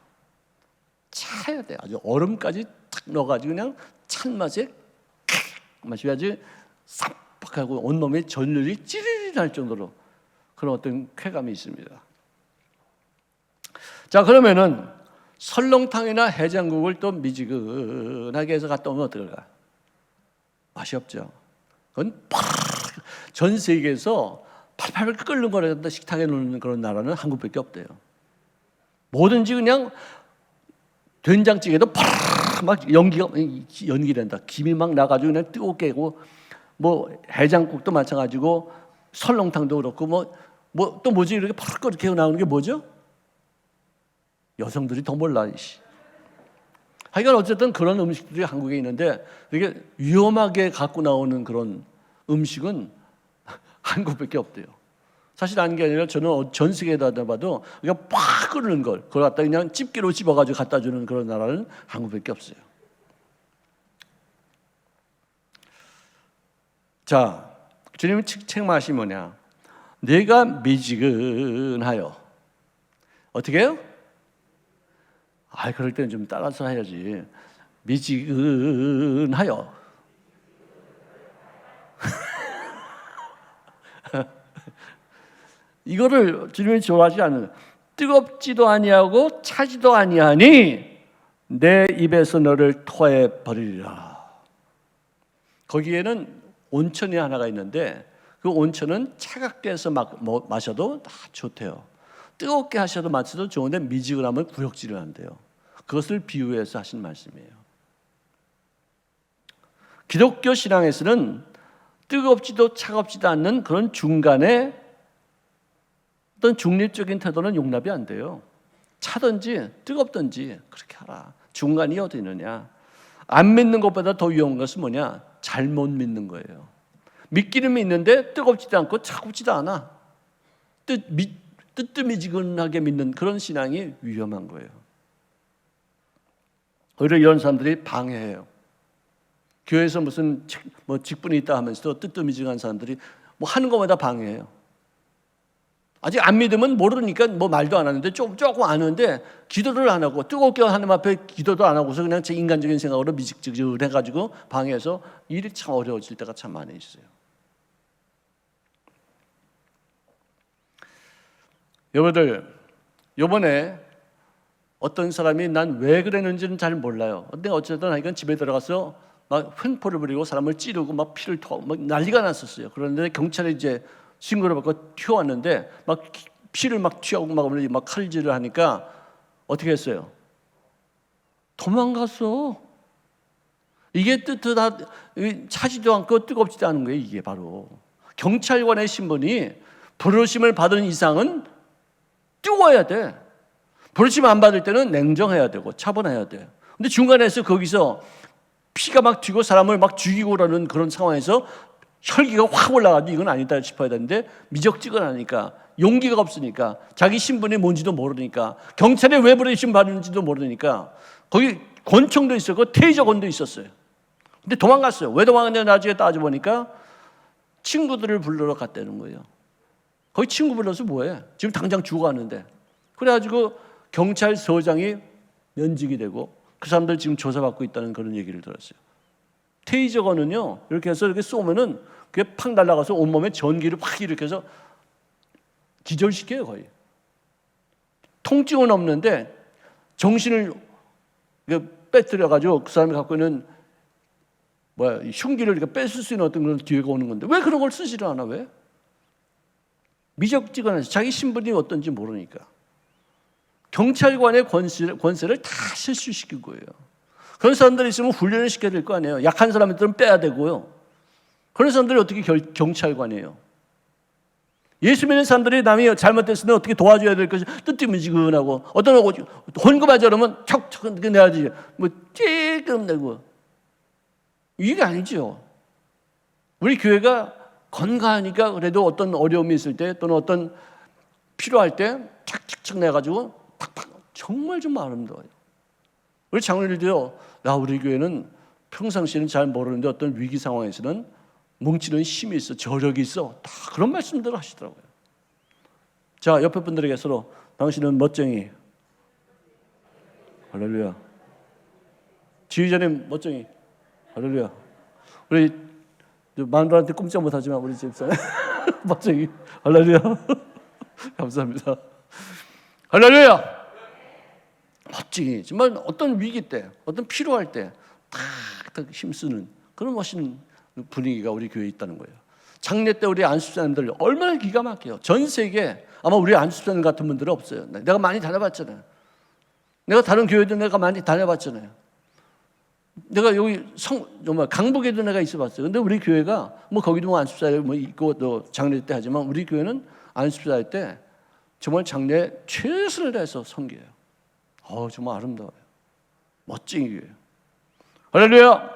차야 돼. 아주 얼음까지 탁 넣어가지고 그냥 찬 맛에 마셔야지 싹박하고 온몸에 전율이 찌릿 날 정도로 그런 어떤 쾌감이 있습니다. 자, 그러면은 설렁탕이나 해장국을 또 미지근하게 해서 갔다 오면 어떨까? 맛이 없죠. 그건 전 세계에서 팔팔 끓는 거를 갖다 식탁에 놓는 그런 나라는 한국밖에 없대요. 뭐든지 그냥 된장찌개도 막 연기된다. 김이 막 나가지고 그냥 뜨겁게 하고 뭐 해장국도 마찬가지고 설렁탕도 그렇고 뭐 또 뭐지 이렇게 팍 이렇게 나오는 게 뭐죠? 여성들이 더 몰라. 하여간 어쨌든 그런 음식들이 한국에 있는데 이게 위험하게 갖고 나오는 그런 음식은 한국밖에 없대요. 사실 아닌 게 아니라 저는 전 세계에다 봐도 그냥 팍 끓는 걸 그걸 갖다 그냥 집게로 집어가지고 갖다 주는 그런 나라는 한국밖에 없어요. 자, 주님의 책망하심이 뭐냐? 내가 미지근하여 어떻게 해요? 그럴 때는 좀 따라서 해야지. 미지근하여 이거를 주님이 좋아하지 않는 뜨겁지도 아니하고 차지도 아니하니 내 입에서 너를 토해 버리리라. 거기에는 온천이 하나가 있는데 그 온천은 차갑게 해서 마셔도 다 좋대요. 뜨겁게 하셔도 마셔도 좋은데 미지근하면 구역질을 한대요. 그것을 비유해서 하신 말씀이에요. 기독교 신앙에서는 뜨겁지도 차갑지도 않는 그런 중간에 어떤 중립적인 태도는 용납이 안 돼요. 차든지 뜨겁든지 그렇게 하라. 중간이 어디 있느냐. 안 믿는 것보다 더 위험한 것은 뭐냐? 잘못 믿는 거예요. 믿기는 믿는데 뜨겁지도 않고 차갑지도 않아. 뜨뜻미지근하게 믿는 그런 신앙이 위험한 거예요. 오히려 이런 사람들이 방해해요. 교회에서 무슨 직분이 있다 하면서도 뜨뜻미지근한 사람들이 뭐 하는 것마다 방해해요. 아직 안 믿으면 모르니까 뭐 말도 안 하는데 조금 아는데 기도를 안 하고 뜨겁게 하나님 앞에 기도도 안 하고서 그냥 제 인간적인 생각으로 미직직해가지고 방해해서 일이 참 어려워질 때가 참 많이 있어요. 여러분들, 요번에 어떤 사람이 난 왜 그랬는지는 잘 몰라요. 근데 어쨌든 이건 집에 들어가서 막 횡포를 부리고 사람을 찌르고 막 피를 막 난리가 났었어요. 그런데 경찰이 이제 신고를 받고 튀어왔는데 막 피를 막 튀하고 막 칼질을 하니까 어떻게 했어요? 도망갔어. 이게 차지도 않고 뜨겁지도 않은 거예요. 이게 바로 경찰관의 신분이 부르심을 받은 이상은 뜨거워야 돼. 부르심 안 받을 때는 냉정해야 되고 차분해야 돼. 근데 중간에서 거기서 피가 막 튀고 사람을 막 죽이고 그러는 그런 상황에서 혈기가 확 올라가도 이건 아니다 싶어야 되는데 미적지근하니까 용기가 없으니까 자기 신분이 뭔지도 모르니까 경찰에 왜 부르심 받는지도 모르니까 거기 권총도 있었고 테이저건도 있었어요. 근데 도망갔어요. 왜 도망갔냐 나중에 따져보니까 친구들을 불러러 갔다는 거예요. 거기 친구 불러서 뭐해? 지금 당장 죽어가는데. 그래가지고 경찰서장이 면직이 되고 그 사람들 지금 조사받고 있다는 그런 얘기를 들었어요. 테이저건은요 이렇게 해서 이렇게 쏘면은 그게 팍 날아가서 온몸에 전기를 확 일으켜서 기절시켜요. 거의 통증은 없는데 정신을 빼뜨려가지고 그 사람이 갖고 있는 흉기를 이렇게 뺏을 수 있는 어떤 그런 기회가 오는 건데 왜 그런 걸 쓰지를 않아? 왜? 미적지근해서 자기 신분이 어떤지 모르니까 경찰관의 권세를 다 실수시킨 거예요. 그런 사람들이 있으면 훈련을 시켜야 될 거 아니에요. 약한 사람들은 빼야 되고요. 그런 사람들이 어떻게 경찰관이에요? 예수 믿는 사람들이 남이 잘못됐을 때 어떻게 도와줘야 될 것이 뜨뜻미지근하고 어떤 헌금하자 그러면 척척 내야지 뭐 찔끔 내고 이게 아니죠. 우리 교회가 건강하니까 그래도 어떤 어려움이 있을 때 또는 어떤 필요할 때 착착착 내가지고 팍팍 정말 좀 아름다워요. 우리 장로님들도요. 우리 교회는 평상시에는 잘 모르는데 어떤 위기 상황에서는 뭉치는 힘이 있어, 저력이 있어. 다 그런 말씀들을 하시더라고요. 자, 옆에 분들에게 서로 당신은 멋쟁이. 할렐루야. 지휘자님 멋쟁이. 할렐루야. 우리 마누라한테 꼼짝 못하지만 우리 집사님 멋쟁이. 할렐루야. 감사합니다. 할렐루야. 멋쟁이. 정말 어떤 위기 때, 어떤 필요할 때 탁 힘쓰는 그런 멋있는 분위기가 우리 교회에 있다는 거예요. 장례 때 우리 안수사님들 얼마나 기가 막혀요. 전 세계 아마 우리 안수사님 같은 분들은 없어요. 내가 많이 다녀봤잖아요. 내가 다른 교회도 내가 많이 다녀봤잖아요. 내가 여기 정말 강북에도 내가 있어봤어요. 근데 우리 교회가 뭐 거기도 안수사에 뭐 있고 또 장례 때 하지만 우리 교회는 안수사 할 때 정말 장례에 최선을 다해서 섬겨요. 정말 아름다워요. 멋진 교회예요. 할렐루야.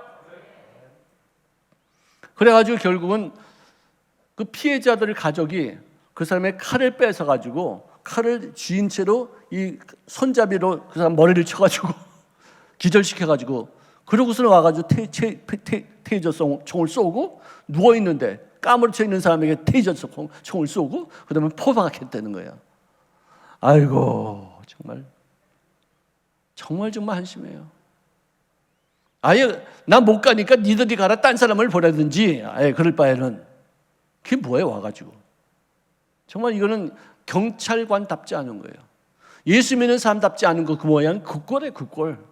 그래가지고 결국은 그 피해자들 가족이 그 사람의 칼을 뺏어가지고 칼을 쥐인 채로 이 손잡이로 그 사람 머리를 쳐가지고 기절시켜가지고 그러고서 와가지고 테이저 총을 쏘고 누워있는데 까무러쳐 있는 사람에게 테이저 총을 쏘고 그 다음에 포박했다는 거예요. 아이고 정말 한심해요. 아예 나 못 가니까 니들이 가라 딴 사람을 보내든지 아예 그럴 바에는 그게 뭐예요 와가지고. 정말 이거는 경찰관답지 않은 거예요. 예수 믿는 사람답지 않은 거 그 모양 그 꼴에 그 꼴.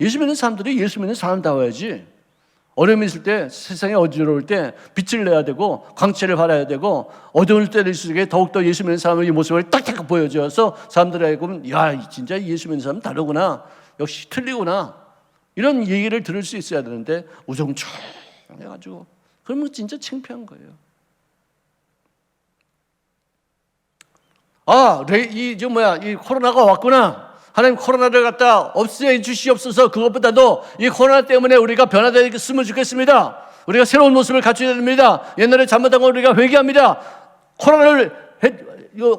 예수 믿는 사람들이 예수 믿는 사람다워야지 어려움이 있을 때, 세상이 어지러울 때 빛을 내야 되고 광채를 발해야 되고, 어두운 때일수록 더욱더 예수 믿는 사람의 모습을 딱딱 보여줘서 사람들에게 보면 야, 진짜 예수 믿는 사람 다르구나, 역시 틀리구나, 이런 얘기를 들을 수 있어야 되는데 우중충 해가지고 그러면 진짜 창피한 거예요. 이 코로나가 왔구나. 하나님 코로나를 갖다 없애 주시옵소서. 그것보다도 이 코로나 때문에 우리가 변화되었으면 좋겠습니다. 우리가 새로운 모습을 갖춰야 됩니다. 옛날에 잘못한 거 우리가 회개합니다. 코로나를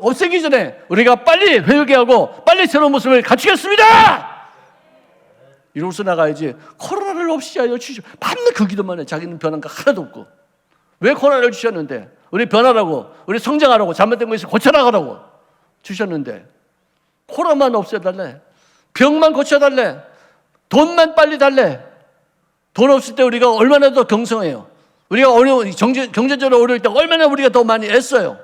없애기 전에 우리가 빨리 회개하고 빨리 새로운 모습을 갖추겠습니다. 이러고서 나가야지. 코로나를 없이 하여 주시오. 밤낮 그 기도만 해. 자기는 변한 거 하나도 없고. 왜 코로나를 주셨는데? 우리 변하라고, 우리 성장하라고, 잘못된 거 있으면 고쳐나가라고 주셨는데 코로나만 없애달래, 병만 고쳐달래, 돈만 빨리 달래. 돈 없을 때 우리가 얼마나 더 경성해요. 우리가 경제적으로 어려울 때 얼마나 우리가 더 많이 애써요.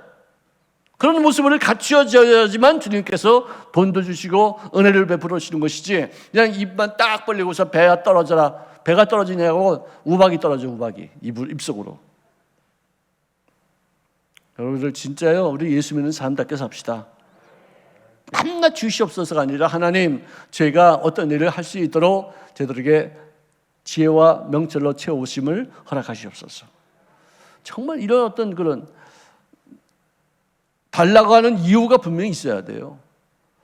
그런 모습을 갖추어져야지만 주님께서 돈도 주시고 은혜를 베풀어 주시는 것이지, 그냥 입만 딱 벌리고서 배가 떨어져라, 배가 떨어지냐고 우박이 떨어져, 우박이 입속으로. 여러분들 진짜요, 우리 예수 믿는 사람답게 삽시다. 밤낮 주시옵소서가 아니라 하나님, 저희가 어떤 일을 할 수 있도록 저희들에게 지혜와 명철로 채우심을 허락하시옵소서. 정말 이런 어떤 그런 달라고 하는 이유가 분명히 있어야 돼요.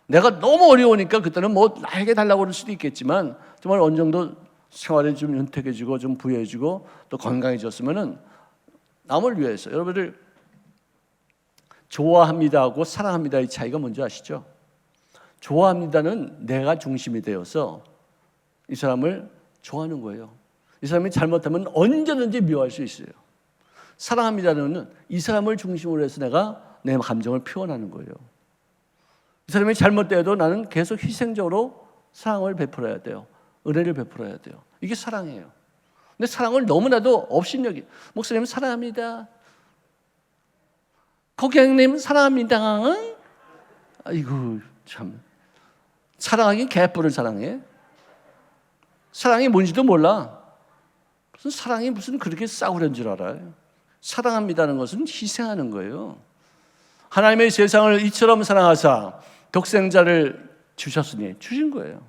내가 너무 어려우니까 그때는 뭐 나에게 달라고 그럴 수도 있겠지만, 정말 어느 정도 생활에 좀 윤택해지고 좀 부유해지고 또 건강해졌으면은 남을 위해서. 여러분들 좋아합니다하고 사랑합니다의 차이가 뭔지 아시죠? 좋아합니다는 내가 중심이 되어서 이 사람을 좋아하는 거예요. 이 사람이 잘못하면 언제든지 미워할 수 있어요. 사랑합니다는 이 사람을 중심으로 해서 내가 내 감정을 표현하는 거예요. 이 사람이 잘못되어도 나는 계속 희생적으로 사랑을 베풀어야 돼요. 은혜를 베풀어야 돼요. 이게 사랑이에요. 근데 사랑을 너무나도 업신여기, 목사님 사랑합니다, 고객님 사랑합니다. 아이고 참, 사랑하긴 개뿔을 사랑해. 사랑이 뭔지도 몰라. 무슨 사랑이 무슨 그렇게 싸구려인 줄 알아요. 사랑합니다는 것은 희생하는 거예요. 하나님의 세상을 이처럼 사랑하사 독생자를 주셨으니 주신 거예요.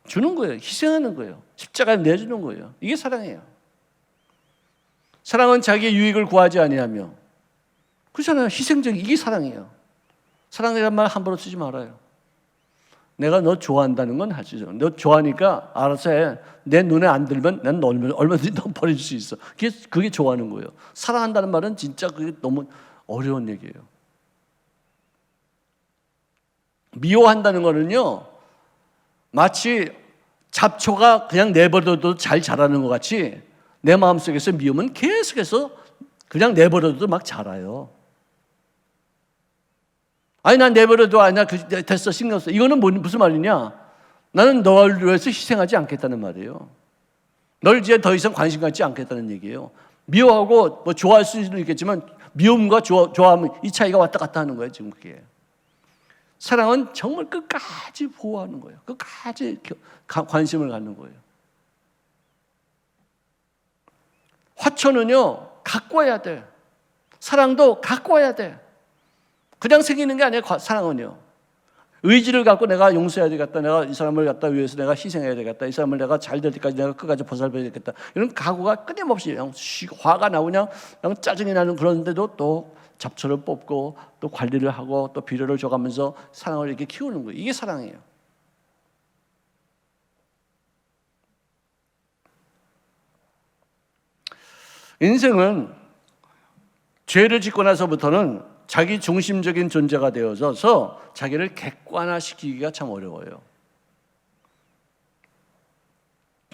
주는 거예요. 희생하는 거예요. 십자가에 내주는 거예요. 이게 사랑이에요. 사랑은 자기의 유익을 구하지 아니하며, 그렇잖아요. 희생적인, 이게 사랑이에요. 사랑이란 말 함부로 쓰지 말아요. 내가 너 좋아한다는 건 할 수 있어. 너 좋아하니까 알아서 해. 내 눈에 안 들면 난 얼마든지 너 버릴 수 있어. 그게 좋아하는 거예요. 사랑한다는 말은 진짜 그게 너무 어려운 얘기예요. 미워한다는 거는요, 마치 잡초가 그냥 내버려둬도 잘 자라는 것 같이 내 마음속에서 미우면 계속해서 그냥 내버려둬도 막 자라요. 아니 난 내버려둬, 아니 나 됐어, 신경 써. 이거는 무슨 말이냐? 나는 너를 위해서 희생하지 않겠다는 말이에요. 널 이제 더 이상 관심 갖지 않겠다는 얘기예요. 미워하고 뭐 좋아할 수는 있겠지만 미움과 좋아함, 이 차이가 왔다 갔다 하는 거예요. 지금 그게. 사랑은 정말 끝까지 보호하는 거예요. 끝까지 관심을 갖는 거예요. 화초는요, 갖고 와야 돼. 사랑도 갖고 와야 돼. 그냥 생기는 게 아니에요. 사랑은요, 의지를 갖고 내가 용서해야 되겠다, 내가 이 사람을 갖다 위해서 내가 희생해야 되겠다, 이 사람을 내가 잘 될 때까지 내가 끝까지 보살펴야 되겠다, 이런 각오가 끊임없이 그냥 화가 나고 그냥 짜증이 나는 그런데도 또 잡초를 뽑고 또 관리를 하고 또 비료를 줘가면서 사랑을 이렇게 키우는 거예요. 이게 사랑이에요. 인생은 죄를 짓고 나서부터는 자기 중심적인 존재가 되어져서 자기를 객관화시키기가 참 어려워요.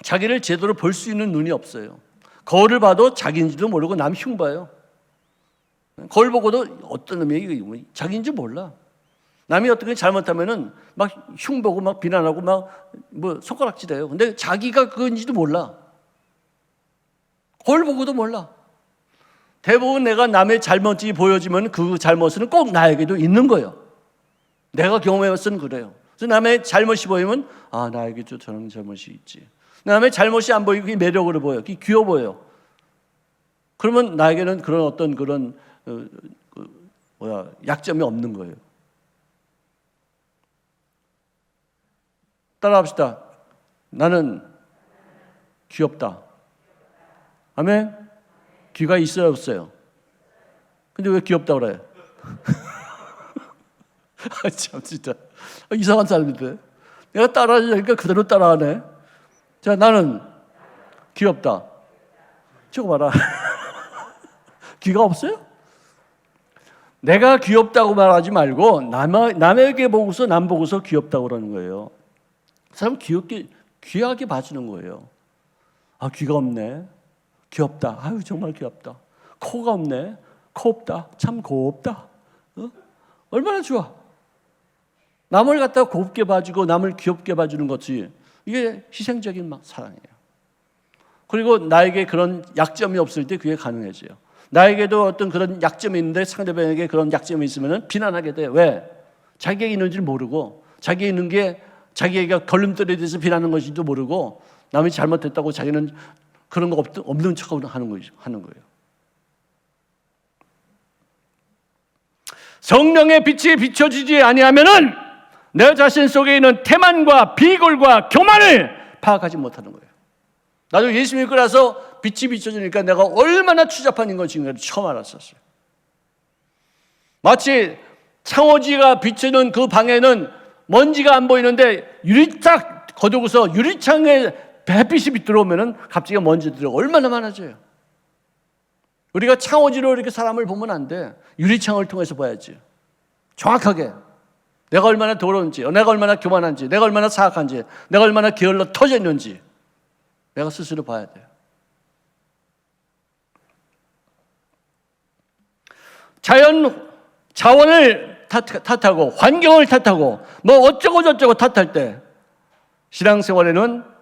자기를 제대로 볼 수 있는 눈이 없어요. 거울을 봐도 자기인지도 모르고 남 흉 봐요. 거울 보고도 어떤 놈이 자기인지 몰라. 남이 어떻게 잘못하면은 막 흉 보고 막 비난하고 막 뭐 손가락질해요. 근데 자기가 그건지도 몰라. 거울 보고도 몰라. 대부분 내가 남의 잘못이 보여지면 그 잘못은 꼭 나에게도 있는 거예요. 내가 경험해서는 그래요. 그래서 남의 잘못이 보이면 아, 나에게도 저런 잘못이 있지. 내 남의 잘못이 안 보이고 그게 매력으로 보여. 그게 귀여워 보여. 그러면 나에게는 그런 어떤 그런 약점이 없는 거예요. 따라합시다. 나는 귀엽다. 아멘? 귀가 있어요, 없어요? 근데 왜 귀엽다고 그래? 참 진짜 이상한 사람인데. 내가 따라하니까 그대로 따라하네. 자, 나는 귀엽다. 저거 봐라. 귀가 없어요? 내가 귀엽다고 말하지 말고 남에게 보고서 남 보고서 귀엽다고 그러는 거예요. 사람 귀하게 봐주는 거예요. 아, 귀가 없네. 귀엽다. 아유, 정말 귀엽다. 코가 없네. 코 없다. 참 곱다. 얼마나 좋아. 남을 갖다가 곱게 봐주고 남을 귀엽게 봐주는 것이 이게 희생적인 사랑이에요. 그리고 나에게 그런 약점이 없을 때 그게 가능해져요. 나에게도 어떤 그런 약점이 있는데 상대방에게 그런 약점이 있으면 비난하게 돼요. 왜? 자기가 있는 줄 모르고 자기가 있는 게 자기가 걸림돌에 대해서 비난하는 것인지도 모르고 남이 잘못했다고 자기는 그런 거 없는 척하고 하는 거예요. 성령의 빛이 비춰지지 아니하면은 내 자신 속에 있는 태만과 비굴과 교만을 파악하지 못하는 거예요. 나도 예수 믿고 나서 빛이 비춰지니까 내가 얼마나 추잡한 인간인가를 처음 알았었어요. 마치 창호지가 비추는 그 방에는 먼지가 안 보이는데 유리창 거두고서 유리창에 햇빛이 들어오면은 갑자기 먼지들이 얼마나 많아져요. 우리가 창호지로 이렇게 사람을 보면 안 돼. 유리창을 통해서 봐야지. 정확하게 내가 얼마나 더러운지, 내가 얼마나 교만한지, 내가 얼마나 사악한지, 내가 얼마나 게을러 터져 있는지 내가 스스로 봐야 돼요. 자원을 탓하고 환경을 탓하고 뭐 어쩌고 저쩌고 탓할 때 신앙생활에는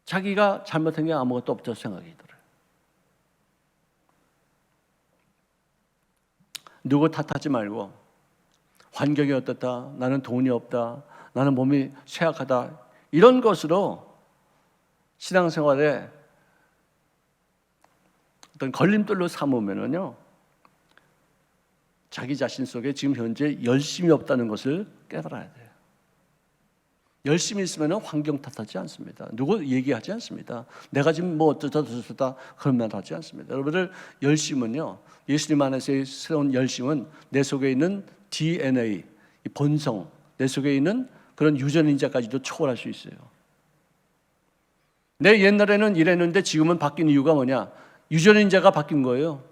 자기가 잘못한 게 아무것도 없다고 생각이 들어요. 누구 탓하지 말고 환경이 어떻다, 나는 돈이 없다, 나는 몸이 쇠약하다 이런 것으로 신앙생활에 어떤 걸림돌로 삼으면은요 자기 자신 속에 지금 현재 열심이 없다는 것을 깨달아야 돼요. 열심히 있으면 환경 탓하지 않습니다. 누구 얘기하지 않습니다. 내가 지금 뭐 어쩌다 그런 말 하지 않습니다. 여러분들 열심은요 예수님 안에서의 새로운 열심은 내 속에 있는 DNA, 이 본성, 내 속에 있는 그런 유전인자까지도 초월할 수 있어요. 내 옛날에는 이랬는데 지금은 바뀐 이유가 뭐냐? 유전인자가 바뀐 거예요.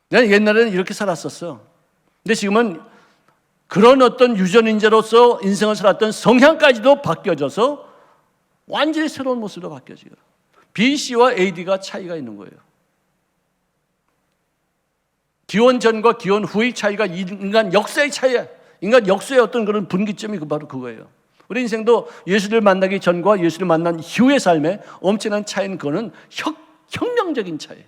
내가 옛날에는 이렇게 살았었어. 근데 지금은 그런 어떤 유전인자로서 인생을 살았던 성향까지도 바뀌어져서 완전히 새로운 모습으로 바뀌어져요. BC와 AD가 차이가 있는 거예요. 기원 전과 기원 후의 차이가 인간 역사의 차이야. 인간 역사의 어떤 그런 분기점이 바로 그거예요. 우리 인생도 예수를 만나기 전과 예수를 만난 이후의 삶에 엄청난 차이는 그거는 혁명적인 차이예요.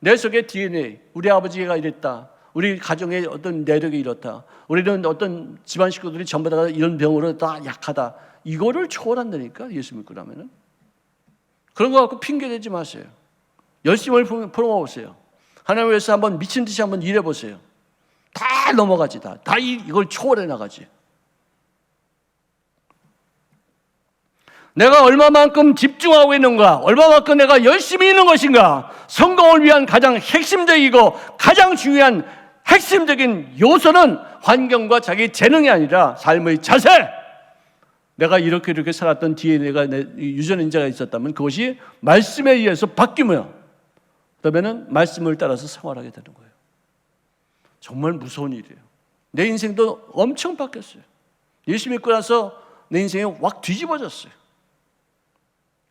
내 속의 DNA, 우리 아버지가 이랬다. 우리 가정의 어떤 내력이 이렇다. 우리는 어떤 집안 식구들이 전부 다 이런 병으로 다 약하다. 이거를 초월한다니까 예수 믿고 나면은. 그런 거 갖고 핑계대지 마세요. 열심을 풀어보세요. 하나님 위해서 한번 미친 듯이 한번 일해보세요. 다 넘어가지 다 이걸 초월해 나가지. 내가 얼마만큼 집중하고 있는가, 얼마만큼 내가 열심히 있는 것인가, 성공을 위한 가장 핵심적이고 가장 중요한 핵심적인 요소는 환경과 자기 재능이 아니라 삶의 자세. 내가 이렇게 살았던 DNA가 유전인자가 있었다면 그것이 말씀에 의해서 바뀌면 그러면은 말씀을 따라서 생활하게 되는 거예요. 정말 무서운 일이에요. 내 인생도 엄청 바뀌었어요. 예수 믿고 나서 내 인생이 확 뒤집어졌어요.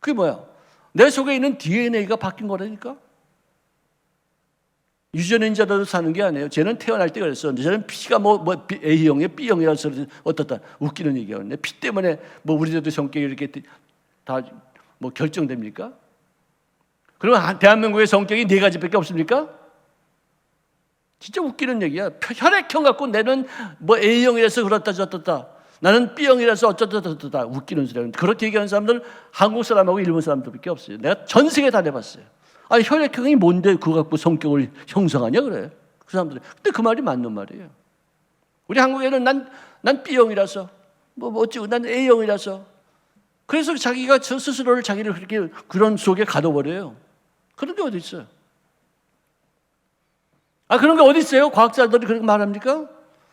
그게 뭐야? 내 속에 있는 DNA가 바뀐 거라니까. 유전인자로 사는 게 아니에요. 쟤는 태어날 때 그랬었는데 쟤는 P가 뭐 A형이에요, B형이라서 어떻다 웃기는 얘기였는데 피 때문에 뭐 우리들도 성격이 이렇게 다 뭐 결정됩니까? 그러면 대한민국의 성격이 4가지밖에 없습니까? 진짜 웃기는 얘기야. 혈액형 갖고 내는 뭐 A형이라서 그렇다 저렇다. 나는 B형이라서 어쩌다 웃기는 소리야. 그렇게 얘기하는 사람들 한국 사람하고 일본 사람들밖에 없어요. 내가 전 세계 다 내봤어요. 아니 혈액형이 뭔데 그거 갖고 성격을 형성하냐 그래. 그 사람들이. 근데 그 말이 맞는 말이에요. 우리 한국에는 난 B형이라서 뭐 어찌고 난 A형이라서 그래서 자기가 저 스스로를 자기를 그렇게 그런 속에 가둬버려요. 그런 게 어디 있어요? 그런 게 어디 있어요? 과학자들이 그렇게 말합니까?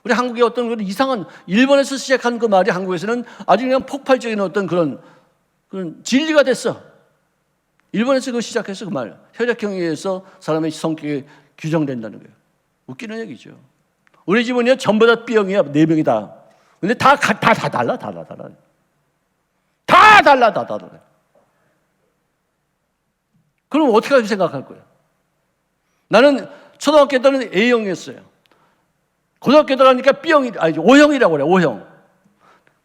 우리 한국의 어떤 그런 이상한 일본에서 시작한 그 말이 한국에서는 아주 그냥 폭발적인 어떤 그런 진리가 됐어. 일본에서 그거 시작해서 그 말. 혈액형에 의해서 사람의 성격이 규정된다는 거예요. 웃기는 얘기죠. 우리 집은요 전부 다 B형이야. 4명이다. 근데 다 달라. 다 달라. 그럼 어떻게 생각할 거예요? 나는 초등학교 때는 A형이었어요. 고등학교 들어가니까 O형이라고 그래. O형.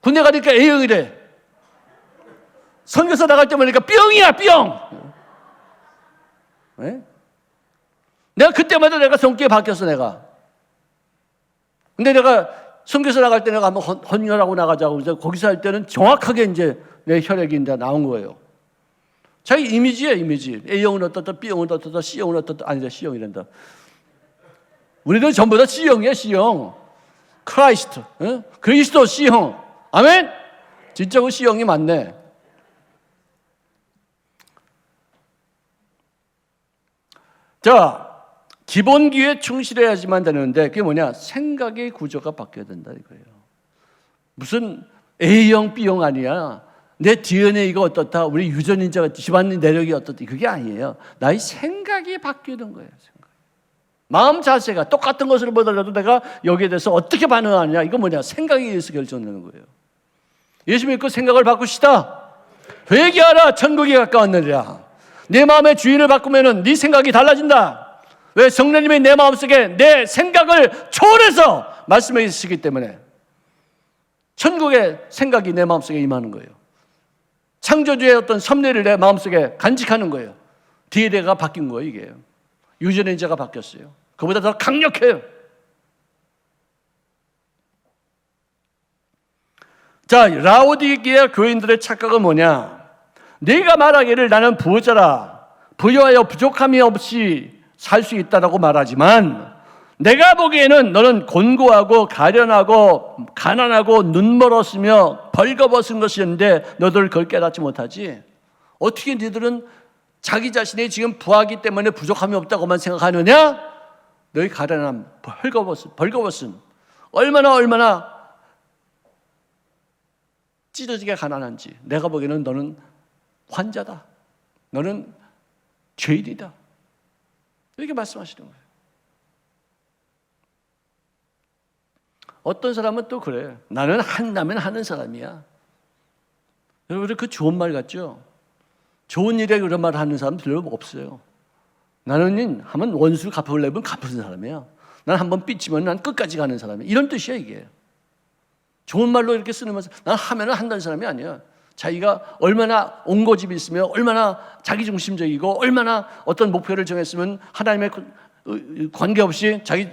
군대 가니까 A형이래. 선교사 나갈 때 보니까 B형이야. B형. 네? 내가 그때마다 내가 성격이 바뀌었어. 내가. 근데 내가 선교사 나갈 때 내가 한번 헌혈하고 나가자고 그래서 거기서 할 때는 정확하게 이제 내 혈액이 이제 나온 거예요. 자기 이미지예요, 이미지. A형은 어떻다, B형은 어떻다, C형은 어떻다. 아니다, C형이란다. 우리들 전부 다 C형이야, C형. 크라이스트, 그리스도 C형. 아멘? 진짜 그 C형이 맞네. 자, 기본기에 충실해야지만 되는데 그게 뭐냐? 생각의 구조가 바뀌어야 된다 이거예요. 무슨 A형, B형 아니야. 내 DNA가 어떻다, 우리 유전인자가 집안 내력이 어떻다, 그게 아니에요. 나의 생각이 바뀌는 거예요. 생각. 마음 자세가 똑같은 것을 보더라도 내가 여기에 대해서 어떻게 반응하느냐, 이거 뭐냐? 생각에 의해서 결정되는 거예요. 예수 믿고 생각을 바꾸시다. 회개하라, 천국이 가까웠느니라. 내 마음의 주인을 바꾸면은 네 생각이 달라진다. 왜? 성령님이 내 마음속에 내 생각을 초월해서 말씀해 주시기 때문에 천국의 생각이 내 마음속에 임하는 거예요. 창조주의 어떤 섭리를 내 마음속에 간직하는 거예요. DNA가 바뀐 거예요, 이게. 유전인자가 바뀌었어요. 그보다 더 강력해요. 자, 라오디게아 교인들의 착각은 뭐냐? 네가 말하기를 나는 부자라, 부유하여 부족함이 없이 살 수 있다라고 말하지만 내가 보기에는 너는 곤고하고 가련하고 가난하고 눈멀었으며 벌거벗은 것이었는데 너들 그걸 깨닫지 못하지. 어떻게 너희들은 자기 자신이 지금 부하기 때문에 부족함이 없다고만 생각하느냐? 너희 가련함, 벌거벗은 얼마나 찢어지게 가난한지. 내가 보기에는 너는 환자다, 너는 죄인이다, 이렇게 말씀하시는 거예요. 어떤 사람은 또 그래. 나는 한다면 하는 사람이야. 여러분, 그 좋은 말 같죠? 좋은 일에 그런 말 하는 사람 별로 없어요. 나는 하면 원수 갚으려면 갚은 사람이야. 난 한번 삐치면 난 끝까지 가는 사람이야. 이런 뜻이야, 이게. 좋은 말로 이렇게 쓰면서 난 하면 한다는 사람이 아니야. 자기가 얼마나 온고집이 있으며 얼마나 자기중심적이고 얼마나 어떤 목표를 정했으면 하나님의 관계없이 자기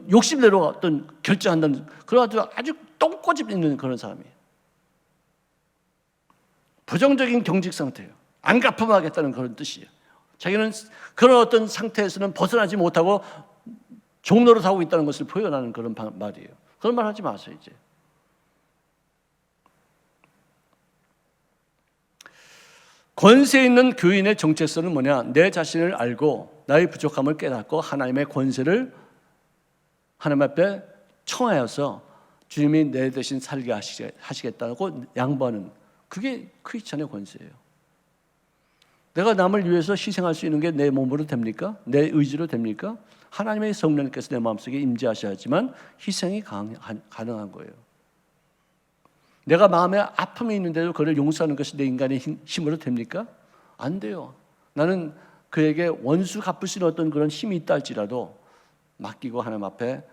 욕심대로 어떤 결정한다는 그런 아주 똥꼬집 있는 그런 사람이에요. 부정적인 경직 상태예요. 안 갚으면 하겠다는 그런 뜻이에요. 자기는 그런 어떤 상태에서는 벗어나지 못하고 종노릇하고 있다는 것을 표현하는 그런 말이에요. 그런 말 하지 마세요, 이제. 권세 있는 교인의 정체성은 뭐냐? 내 자신을 알고 나의 부족함을 깨닫고 하나님의 권세를 하나님 앞에 청하여서 주님이 내 대신 살게 하시겠다고 양보하는, 그게 크리스찬의 권세예요. 내가 남을 위해서 희생할 수 있는 게 내 몸으로 됩니까? 내 의지로 됩니까? 하나님의 성령께서 내 마음속에 임재하셔야지만 희생이 가능한 거예요. 내가 마음에 아픔이 있는데도 그를 용서하는 것이 내 인간의 힘으로 됩니까? 안 돼요. 나는 그에게 원수 갚을 수 있는 어떤 그런 힘이 있다 할지라도 맡기고 하나님 앞에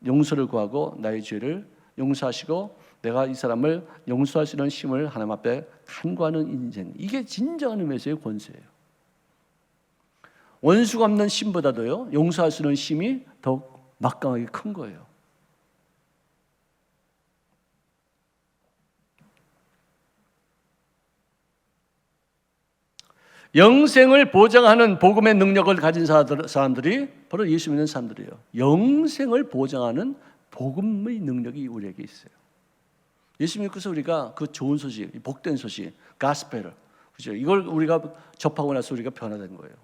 용서를 구하고 나의 죄를 용서하시고 내가 이 사람을 용서할 수 있는 힘을 하나님 앞에 간구하는 인생, 이게 진정한 의미에서의 권세예요. 원수 갚는 힘보다도요, 용서할 수 있는 힘이 더욱 막강하게 큰 거예요. 영생을 보장하는 복음의 능력을 가진 사람들이 바로 예수 믿는 사람들이에요. 영생을 보장하는 복음의 능력이 우리에게 있어요. 예수 믿고서 우리가 그 좋은 소식, 복된 소식, 가스펠을, 그죠? 이걸 우리가 접하고 나서 우리가 변화된 거예요.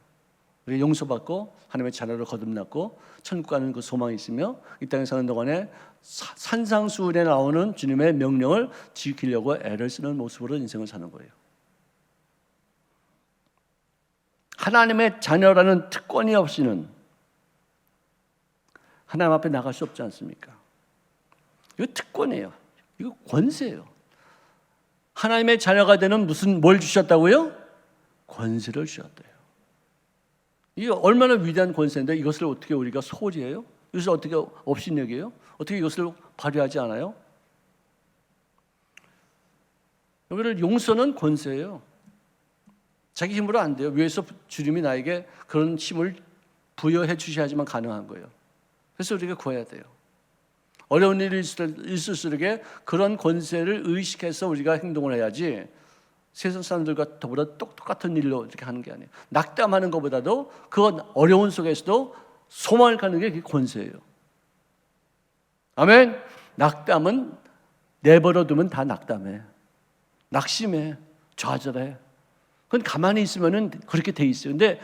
우리가 용서받고 하나님의 자녀로 거듭났고 천국 가는 그 소망이 있으며 이 땅에 사는 동안에 산상수훈에 나오는 주님의 명령을 지키려고 애를 쓰는 모습으로 인생을 사는 거예요. 하나님의 자녀라는 특권이 없이는 하나님 앞에 나갈 수 없지 않습니까? 이거 특권이에요. 이거 권세예요. 하나님의 자녀가 되는 뭘 주셨다고요? 권세를 주셨대요. 이게 얼마나 위대한 권세인데 이것을 어떻게 우리가 소홀히 해요? 이것을 어떻게 업신여겨요? 어떻게 이것을 발휘하지 않아요? 여기를 용서는 권세예요. 자기 힘으로 안 돼요. 위에서 주님이 나에게 그런 힘을 부여해 주셔야지만 가능한 거예요. 그래서 우리가 구해야 돼요. 어려운 일이 있을수록 그런 권세를 의식해서 우리가 행동을 해야지 세상 사람들과 더불어 똑같은 일로 이렇게 하는 게 아니에요. 낙담하는 것보다도 그 어려운 속에서도 소망을 갖는 게 권세예요. 아멘. 낙담은 내버려 두면 다 낙담해. 낙심해. 좌절해. 그건 가만히 있으면은 그렇게 돼 있어요. 근데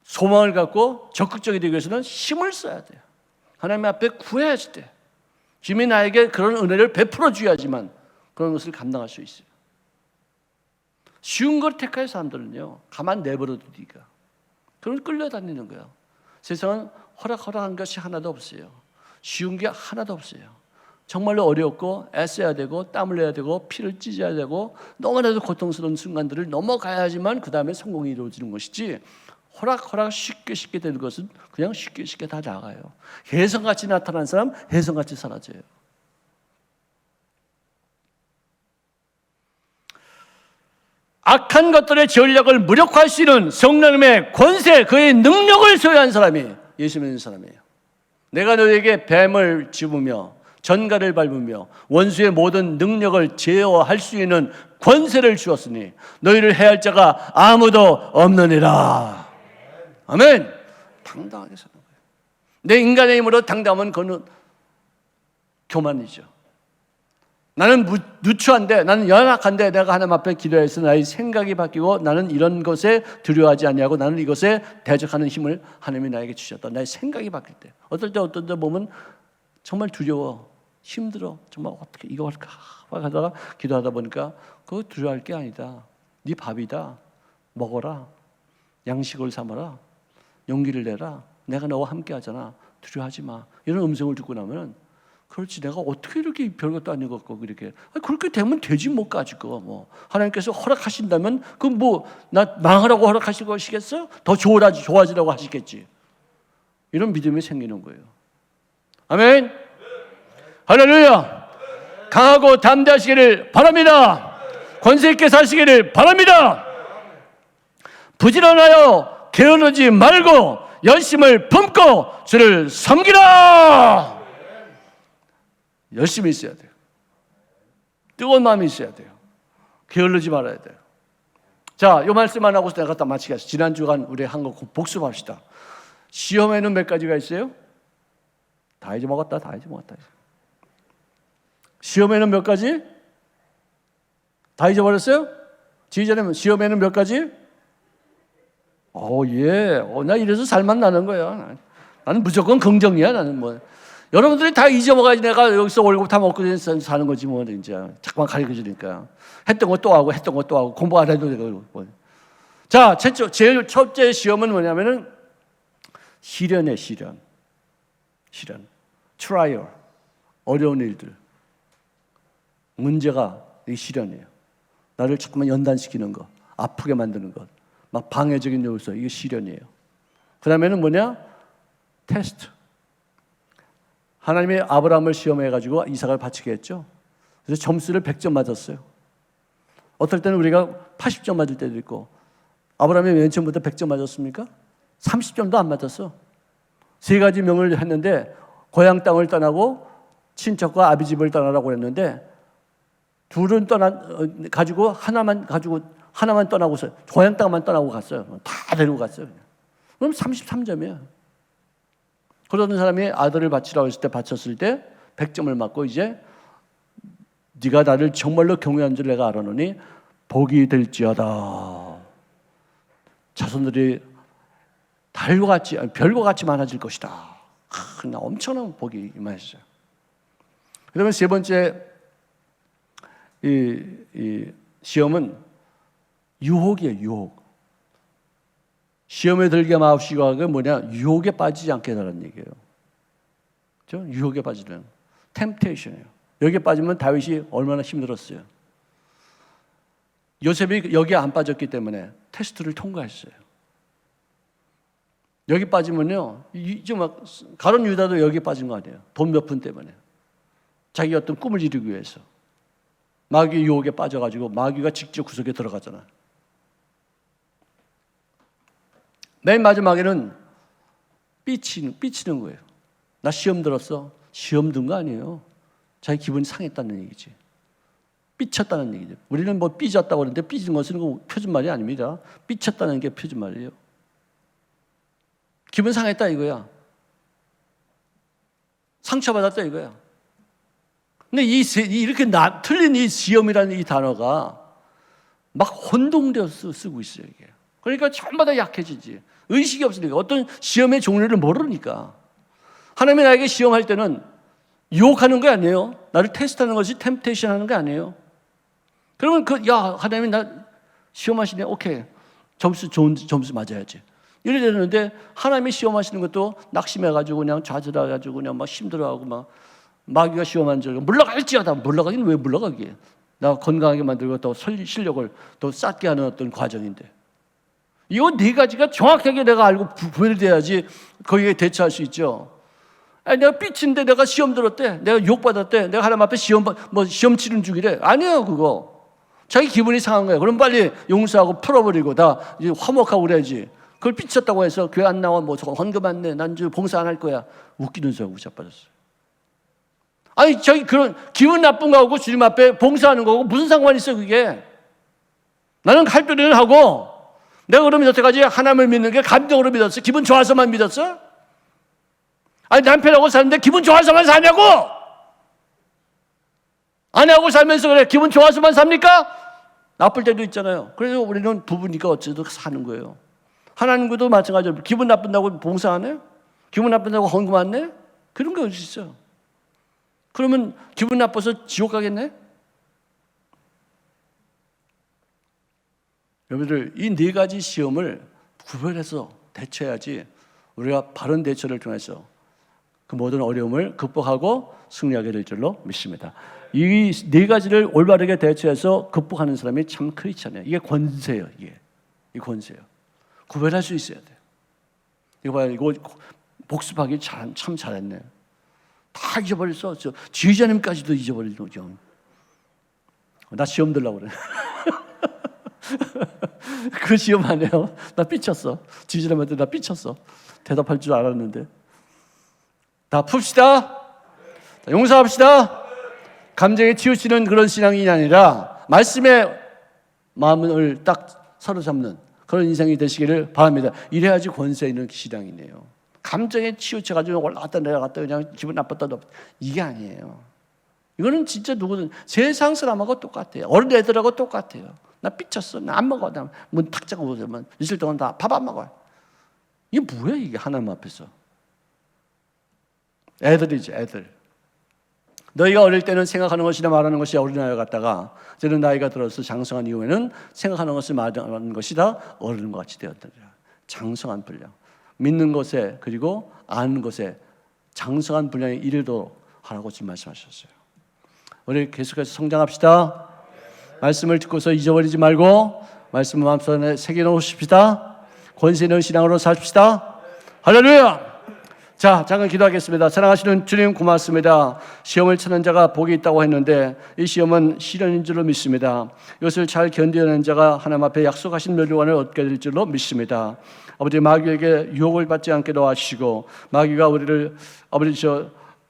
소망을 갖고 적극적이 되기 위해서는 힘을 써야 돼요. 하나님 앞에 구해야지 돼. 주님이 나에게 그런 은혜를 베풀어 줘야지만 그런 것을 감당할 수 있어요. 쉬운 걸 택할 사람들은요, 가만 내버려 두기가. 그런 끌려다니는 거예요. 세상은 허락한 것이 하나도 없어요. 쉬운 게 하나도 없어요. 정말로 어렵고 애써야 되고 땀을 내야 되고 피를 찢어야 되고 너무나도 고통스러운 순간들을 넘어가야지만 그 다음에 성공이 이루어지는 것이지, 허락 쉽게 되는 것은 그냥 쉽게 다 나가요. 혜성같이 나타난 사람 혜성같이 사라져요. 악한 것들의 전략을 무력화할 수 있는 성령님의 권세, 그의 능력을 소유한 사람이 예수 믿는 사람이에요. 내가 너에게 뱀을 집으며 전갈을 밟으며 원수의 모든 능력을 제어할 수 있는 권세를 주었으니 너희를 해할 자가 아무도 없느니라. 아멘. 당당하게 사는 거예요. 내 인간의 힘으로 당당하면 그거는 교만이죠. 나는 누추한데, 나는 연약한데 내가 하나님 앞에 기도해서 나의 생각이 바뀌고 나는 이런 것에 두려워하지 않냐고, 나는 이것에 대적하는 힘을 하나님이 나에게 주셨다. 나의 생각이 바뀔 때, 어떨 때 보면 정말 두려워, 힘들어, 정말 어떻게 이거 할까 하다가 기도하다 보니까 그거 두려워할 게 아니다. 네 밥이다. 먹어라. 양식을 삼아라. 용기를 내라. 내가 너와 함께 하잖아. 두려워하지 마. 이런 음성을 듣고 나면, 그렇지, 내가 어떻게 이렇게 별것도 아닌 것 같고 이렇게, 그렇게 되면 되지 뭐 가지고, 뭐 하나님께서 허락하신다면 그 뭐 나 망하라고 허락하실 것이겠어? 더 좋아지라고 하시겠지. 이런 믿음이 생기는 거예요. 아멘. 할렐루야. 강하고 담대하시기를 바랍니다. 권세 있게 사시기를 바랍니다. 부지런하여 게으르지 말고 열심을 품고 주를 섬기라. 열심히 있어야 돼요. 뜨거운 마음이 있어야 돼요. 게을르지 말아야 돼요. 자, 이 말씀만 하고서 내가 딱 마치겠습니다. 지난 주간 우리 한 거 복습합시다. 시험에는 몇 가지가 있어요? 다 잊어먹었다. 시험에는 몇 가지? 다 잊어버렸어요? 지휘자님, 시험에는 몇 가지? 나 이래서 살만 나는 거야. 나는 무조건 긍정이야. 나는 뭐. 여러분들이 다 잊어먹어야지 내가 여기서 월급 다 먹고 사는 거지 뭐. 이제 자꾸만 가르쳐주니까 했던 거 또 하고 공부 안 해도 되고. 자, 제일 첫째 시험은 뭐냐면은 시련이에요. 시련. 트라이얼. 어려운 일들. 문제가 이 시련이에요. 나를 자꾸만 연단시키는 것, 아프게 만드는 것, 막 방해적인 요소, 이게 시련이에요. 그 다음에는 뭐냐? 테스트. 하나님이 아브라함을 시험해가지고 이삭을 바치게 했죠. 그래서 점수를 100점 맞았어요. 어떨 때는 우리가 80점 맞을 때도 있고, 아브라함이 맨 처음부터 100점 맞았습니까? 30점도 안 맞았어. 3가지 명을 했는데 고향 땅을 떠나고 친척과 아비 집을 떠나라고 했는데 둘은 가지고 하나만 가지고 하나만 떠나고서 고향 땅만 떠나고 갔어요. 다 데리고 갔어요. 그럼 33점이에요. 그러던 사람이 아들을 바치라고 했을 때 바쳤을 때 100점을 맞고 이제 네가 나를 정말로 경외한 줄 내가 알아노니 복이 될지어다. 자손들이 달과 같이 별과 같이 많아질 것이다. 그냥 엄청난 복이 임하셨어요. 그다음에 세 번째 이 시험은 유혹이에요. 유혹. 시험에 들게 마옵시고 하는 게 뭐냐? 유혹에 빠지지 않게 해달라는 얘기예요. 그렇죠? 유혹에 빠지는 템테이션이에요. 여기에 빠지면 다윗이 얼마나 힘들었어요. 요셉이 여기에 안 빠졌기 때문에 테스트를 통과했어요. 여기 빠지면요, 이제 막 가룟 유다도 여기 빠진 거 아니에요. 돈 몇 푼 때문에 자기 어떤 꿈을 이루기 위해서 마귀 유혹에 빠져가지고 마귀가 직접 구석에 들어가잖아. 맨 마지막에는 삐치는 거예요. 나 시험 들었어. 시험 든 거 아니에요. 자기 기분이 상했다는 얘기지. 삐쳤다는 얘기죠. 우리는 뭐 삐졌다고 그러는데 삐진 것은 표준말이 아닙니다. 삐쳤다는 게 표준말이에요. 기분 상했다 이거야. 상처받았다 이거야. 근데 이렇게 틀린 이 시험이라는 이 단어가 막 혼동되어서 쓰고 있어요. 이게. 그러니까 전마다 약해지지. 의식이 없으니까. 어떤 시험의 종류를 모르니까. 하나님이 나에게 시험할 때는 유혹하는 게 아니에요. 나를 테스트하는 것이 템테이션 하는 게 아니에요. 그러면 하나님이 나 시험하시네. 오케이. 좋은 점수 맞아야지. 이래 되는데 하나님이 시험하시는 것도 낙심해가지고 그냥 좌절해가지고 그냥 막 힘들어하고 막 마귀가 시험한 줄 물러갈지어다. 물러가긴 왜 물러가게? 나 건강하게 만들고 또 실력을 또 쌓게 하는 어떤 과정인데. 이 네 가지가 정확하게 내가 알고 구별돼야지 거기에 대처할 수 있죠. 아니, 내가 삐친데 내가 시험 들었대. 내가 욕받았대. 내가 하나님 앞에 시험 치는 중이래. 아니에요, 그거. 자기 기분이 상한 거예요. 그럼 빨리 용서하고 풀어버리고 다 이제 화목하고 그래야지. 그걸 삐쳤다고 해서 교회 안 나와, 뭐 저거 헌금 안 내. 난 봉사 안 할 거야. 웃기는 소리하고 자빠졌어요. 아니, 자기 그런 기분 나쁜 거하고 주님 앞에 봉사하는 거하고 무슨 상관이 있어, 그게. 나는 할 때는 하고 내가 그러면 여태까지 하나님을 믿는 게 감정으로 믿었어? 기분 좋아서만 믿었어? 아니, 남편하고 사는데 기분 좋아서만 사냐고? 아내하고 살면서 그래 기분 좋아서만 삽니까? 나쁠 때도 있잖아요. 그래서 우리는 부부니까 어쨌든 사는 거예요. 하나님과도 마찬가지로 기분 나쁜다고 봉사 안 해? 기분 나쁜다고 헌금 안 내? 그런 게 어디 있어? 그러면 기분 나빠서 지옥 가겠네? 여러분들 이 네 가지 시험을 구별해서 대처해야지 우리가 바른 대처를 통해서 그 모든 어려움을 극복하고 승리하게 될 줄로 믿습니다. 이 네 가지를 올바르게 대처해서 극복하는 사람이 참 크리스찬이에요. 이게 권세예요. 이 권세예요. 구별할 수 있어야 돼요. 이거 봐요. 이거 복습하기 참 잘했네. 다 잊어버렸어. 지휘자님까지도 잊어버린 거죠. 나 시험 들려고 그래. 그 시험 안 해요. 나 삐쳤어. 지휘자님한테 나 삐쳤어. 대답할 줄 알았는데. 다 풉시다. 용서합시다. 감정에 치우치는 그런 신앙이 아니라 말씀에 마음을 딱 사로잡는 그런 인생이 되시기를 바랍니다. 이래야지 권세 있는 신앙이네요. 감정에 치우쳐가지고 올라갔다 내려갔다 그냥 기분 나빴다 이게 아니에요. 이거는 진짜 누구든 세상 사람하고 똑같아요. 어린 애들하고 똑같아요. 나 삐쳤어. 나 안 먹어. 나 문 탁 잡고 보면 있을 동안 다 밥 안 먹어요. 이게 뭐야 이게 하나님 앞에서. 애들이지 애들. 너희가 어릴 때는 생각하는 것이나 말하는 것이 어린아이 같다가 이제는 나이가 들어서 장성한 이후에는 생각하는 것을 말하는 것이 다 어른과 같이 되었더라. 장성한 분량. 믿는 것에 그리고 아는 것에 장성한 분량에 이르도록 하라고 지금 말씀하셨어요. 우리 계속해서 성장합시다. 말씀을 듣고서 잊어버리지 말고 말씀을 마음속에 새겨놓으십시다. 권세 있는 신앙으로 사십시다. 할렐루야. 자, 잠깐 기도하겠습니다. 사랑하시는 주님 고맙습니다. 시험을 치는 자가 복이 있다고 했는데 이 시험은 시련인 줄로 믿습니다. 이것을 잘 견뎌내는 자가 하나님 앞에 약속하신 멸류관을 얻게 될 줄로 믿습니다. 아버지 마귀에게 유혹을 받지 않게 도와주시고 마귀가 우리를 아버지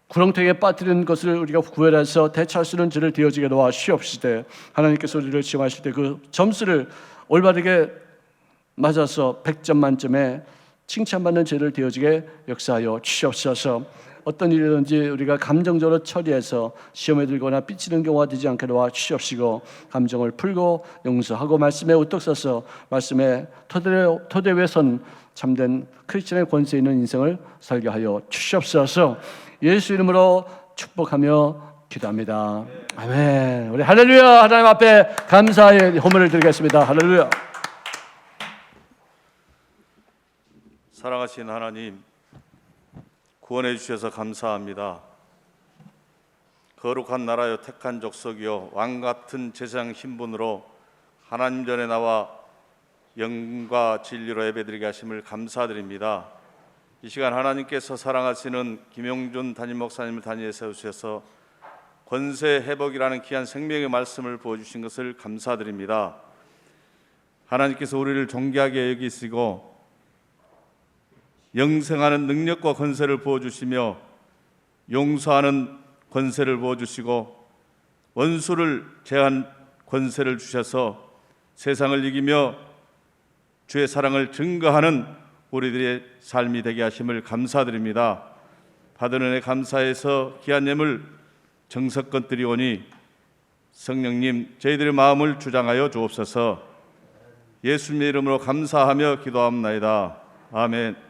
구렁텅이에 빠뜨리는 것을 우리가 구별해서 대처할 수 있는 줄을 되어지게 도와주시옵시되 하나님께서 우리를 시험하실 때 그 점수를 올바르게 맞아서 100점 만점에 칭찬받는 죄를 되어지게 역사하여 주시옵소서. 어떤 일이든지 우리가 감정적으로 처리해서 시험에 들거나 삐치는 경우가 되지 않게 도와주시옵시고, 감정을 풀고 용서하고 말씀에 우뚝 서서 말씀의 토대 위에 선 참된 크리스천의 권세 있는 인생을 살게 하여 주시옵소서. 예수 이름으로 축복하며 기도합니다. 아멘. 우리 할렐루야. 하나님 앞에 감사의 호명을 드리겠습니다. 할렐루야. 사랑하신 하나님, 구원해 주셔서 감사합니다. 거룩한 나라여 택한 족속이여 왕 같은 제사장 신분으로 하나님 전에 나와 영과 진리로 예배드리게 하심을 감사드립니다. 이 시간 하나님께서 사랑하시는 김용준 담임 목사님을 단위에 세우셔서 권세 회복이라는 귀한 생명의 말씀을 부어주신 것을 감사드립니다. 하나님께서 우리를 존귀하게 여기시고 영생하는 능력과 권세를 부어주시며 용서하는 권세를 부어주시고 원수를 제한 권세를 주셔서 세상을 이기며 주의 사랑을 증거하는 우리들의 삶이 되게 하심을 감사드립니다. 받은 은혜 감사해서 귀한 예물 정석껏 드리오니 성령님 저희들의 마음을 주장하여 주옵소서. 예수님의 이름으로 감사하며 기도합나이다. 아멘.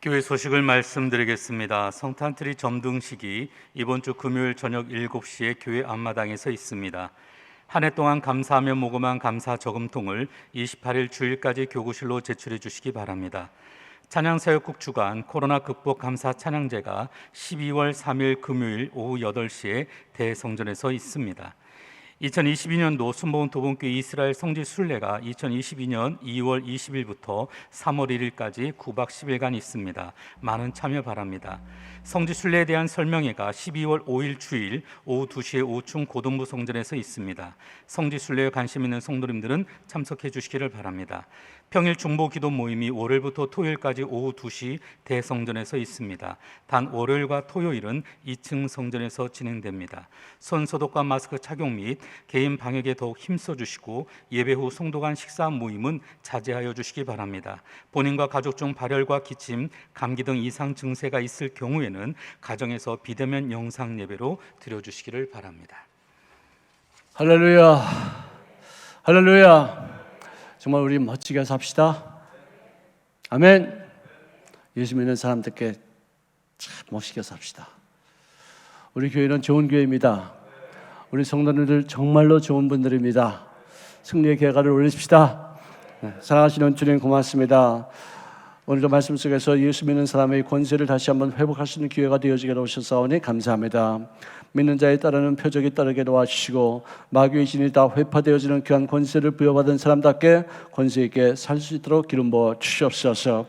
교회 소식을 말씀드리겠습니다. 성탄트리 점등식이 이번 주 금요일 저녁 7시에 교회 앞마당에서 있습니다. 한 해 동안 감사하며 모금한 감사 저금통을 28일 주일까지 교구실로 제출해 주시기 바랍니다. 찬양사역국 주관 코로나 극복 감사 찬양제가 12월 3일 금요일 오후 8시에 대성전에서 있습니다. 2022년도 순복음 도봉교회 이스라엘 성지 순례가 2022년 2월 20일부터 3월 1일까지 9박 10일간 있습니다. 많은 참여 바랍니다. 성지 순례에 대한 설명회가 12월 5일 주일 오후 2시에 오충 고등부 성전에서 있습니다. 성지 순례에 관심 있는 성도님들은 참석해 주시기를 바랍니다. 평일 중보 기도 모임이 월요일부터 토요일까지 오후 2시 대성전에서 있습니다. 단 월요일과 토요일은 2층 성전에서 진행됩니다. 손 소독과 마스크 착용 및 개인 방역에 더욱 힘써 주시고 예배 후 성도 간 식사 모임은 자제하여 주시기 바랍니다. 본인과 가족 중 발열과 기침, 감기 등 이상 증세가 있을 경우에는 가정에서 비대면 영상 예배로 드려주시기를 바랍니다. 할렐루야. 할렐루야. 정말 우리 멋지게 삽시다. 아멘. 예수 믿는 사람들께 참 멋지게 삽시다. 우리 교회는 좋은 교회입니다. 우리 성도님들 정말로 좋은 분들입니다. 승리의 계가를 올리십시다. 사랑하시는 주님 고맙습니다. 오늘도 말씀 속에서 예수 믿는 사람의 권세를 다시 한번 회복할 수 있는 기회가 되어지게 도와주셨사오니 감사합니다. 믿는 자에 따르는 표적이 따르게 도와주시고 마귀의 진이 다 회파되어지는 귀한 권세를 부여받은 사람답게 권세 있게 살 수 있도록 기름 부어 주시옵소서.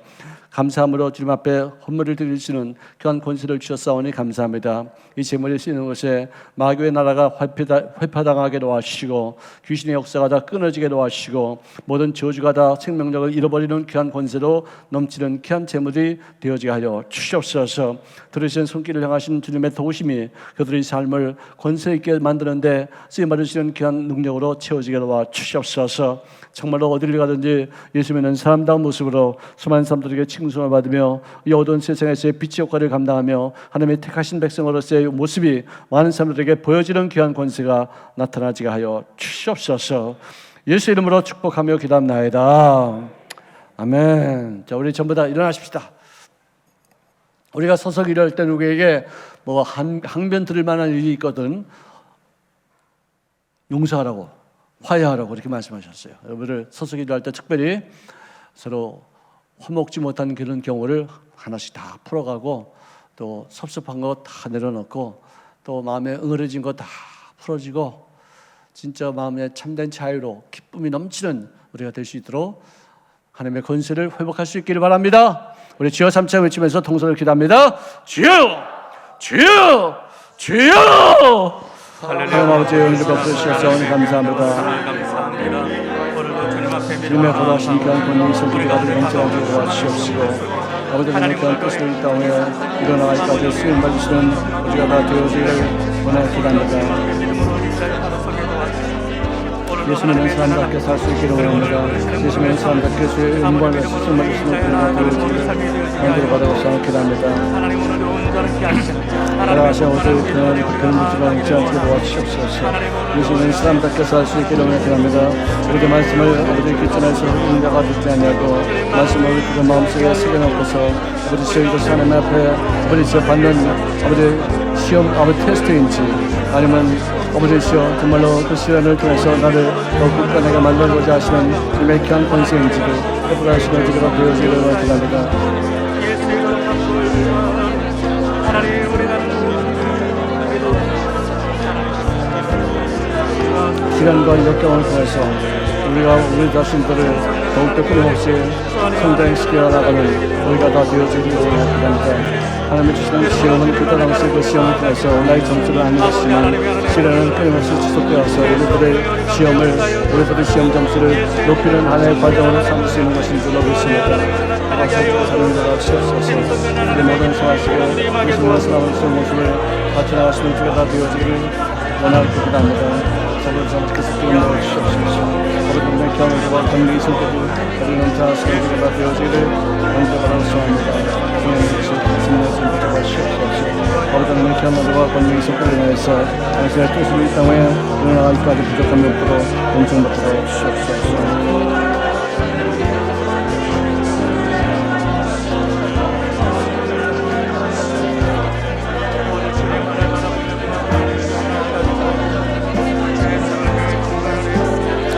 감사함으로 주님 앞에 헌물을 드릴 수 있는 귀한 권세를 주셨사오니 감사합니다. 이 제물을 쓰는 것에 마귀의 나라가 회파당하게 도와주시고 귀신의 역사가 다 끊어지게 도와주시고 모든 저주가 다 생명력을 잃어버리는 귀한 권세로 넘치는 귀한 제물이 되어지게 하여 주시옵소서. 들으신 손길을 향하신 주님의 도우심이 그들의 삶을 권세 있게 만드는데 쓰임받으시는 귀한 능력으로 채워지게 도와주시옵소서. 정말로 어디를 가든지 예수 믿는 사람다운 모습으로 수많은 사람들에게 칭송을 받으며 이 어두운 세상에서의 빛의 역할을 감당하며 하나님의 택하신 백성으로서의 모습이 많은 사람들에게 보여지는 귀한 권세가 나타나지게 하여 주시옵소서. 예수 이름으로 축복하며 기도합나이다. 아멘. 자, 우리 전부 다 일어나십시다. 우리가 서서 기도할 때 누구에게 항변 들을 만한 일이 있거든 용서하라고, 화해하라고 이렇게 말씀하셨어요. 여러분들 서서 기도할 때 특별히 서로 화목지 못한 그런 경우를 하나씩 다 풀어가고 또 섭섭한 거 다 내려놓고 또 마음에 응어려진 거 다 풀어지고 진짜 마음에 참된 자유로 기쁨이 넘치는 우리가 될 수 있도록 하나님의 권세를 회복할 수 있기를 바랍니다. 우리 주여 삼차 외치면서 통성을 기도합니다. 주여! 주여! 주여! 하나님 아버지의 은혜를 베푸시옵소서. 감사합니다. 주님의 거룩하신 귀한 권능이 손길이 가득 넘쳐나게 도와주시옵시고 아버지 하나님의 귀한 뜻을 이 땅에 일어나기까지 쓰임받으시는 우리가 다 되어지기를 원하여 기도합니다. 예수 믿는 사람답게 살 수 있기를 원합니다. 예수 믿는 사람답게 주의 영광을 쓰임받으시는 우리가 되어지기를 원하여 받아서 기도합니다. 살아가신 오늘 그런 모습을 잊지 않게 도와주시옵소서. 예수는 사람답게 살 수 있기를 원합니다. 우리의 말씀을 아버지 귀천에서 응답가 듣지 아니하고 말씀을 우리 마음속에 새겨놓고서 아버지 저희들 하나님 앞에 아버지 저 받는 아버지 시험 아버지 테스트인지 아니면 아버지 시험 정말로 그 시련을 통해서 나를 더욱 굳건하게 만들고자 하시는 주님의 귀한 권세인지도 회복하시는 주가 되어지기를 원합니다. 시간과 역경을 통해서 우리가 우리 자신들을 더욱더 끊임없이 성장시켜 나가는 우리가 다 되어지기를 원합니다. 하나님의 주시는 시험은 그때 당시 그 시험을 통해서 온라인 점수를 아는 것이지만 시련은 끊임없이 지속되어서 우리들의 시험 점수를 높이는 하나의 과정으로 삼을 수 있는 것인 줄로 믿습니다. 박사님과 사랑자가 시옵소서. 우리 모든 생활 속에 예수님의 사랑을 모습을 같이 나가시는 주가 다 되어지기를 원하고 기도합니다. 서로서 계속 기름 넣어주시옵소서. 우리들의 경험과 건강이 손꼽이 우리는 다 성도가 되어지기를 원하고 소원합니다. 주님의 말씀을 전부터 아버지의 경험과 권능이 속도를 내서 당신의 뜻을 이 땅에 일어나기까지 부족함이 없도록 용서받도록 주시옵소서.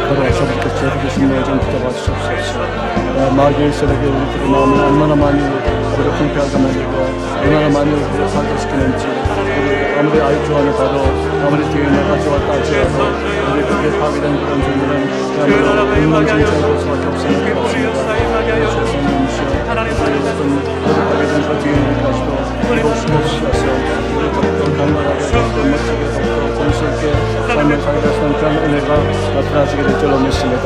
걸어와서부터 저렇게 모든 붙어봐주시옵소서. 마귀의 세력에 우리들의 마음을 얼마나 많이 우리를 공패하게 만들고 얼마나 많이 우리를 파괴시키는지 우리 아무리 아이주안을 봐도 아무리 뒤에 내가 좋았다 할지라도 우리 그게 파괴된 그런 존재는 그야말로 엉망진창일 수밖에 없음을 깨닫습니다. 주님이시여 우리 파괴된 그 뒤에 내까지도 회복시켜주셔서 우리 더욱더 건강하게 더욱더 멋지게 더욱더 권수있게 삶을 살게 하시는 그런 은혜가 나타나시게 될 줄로 믿습니다.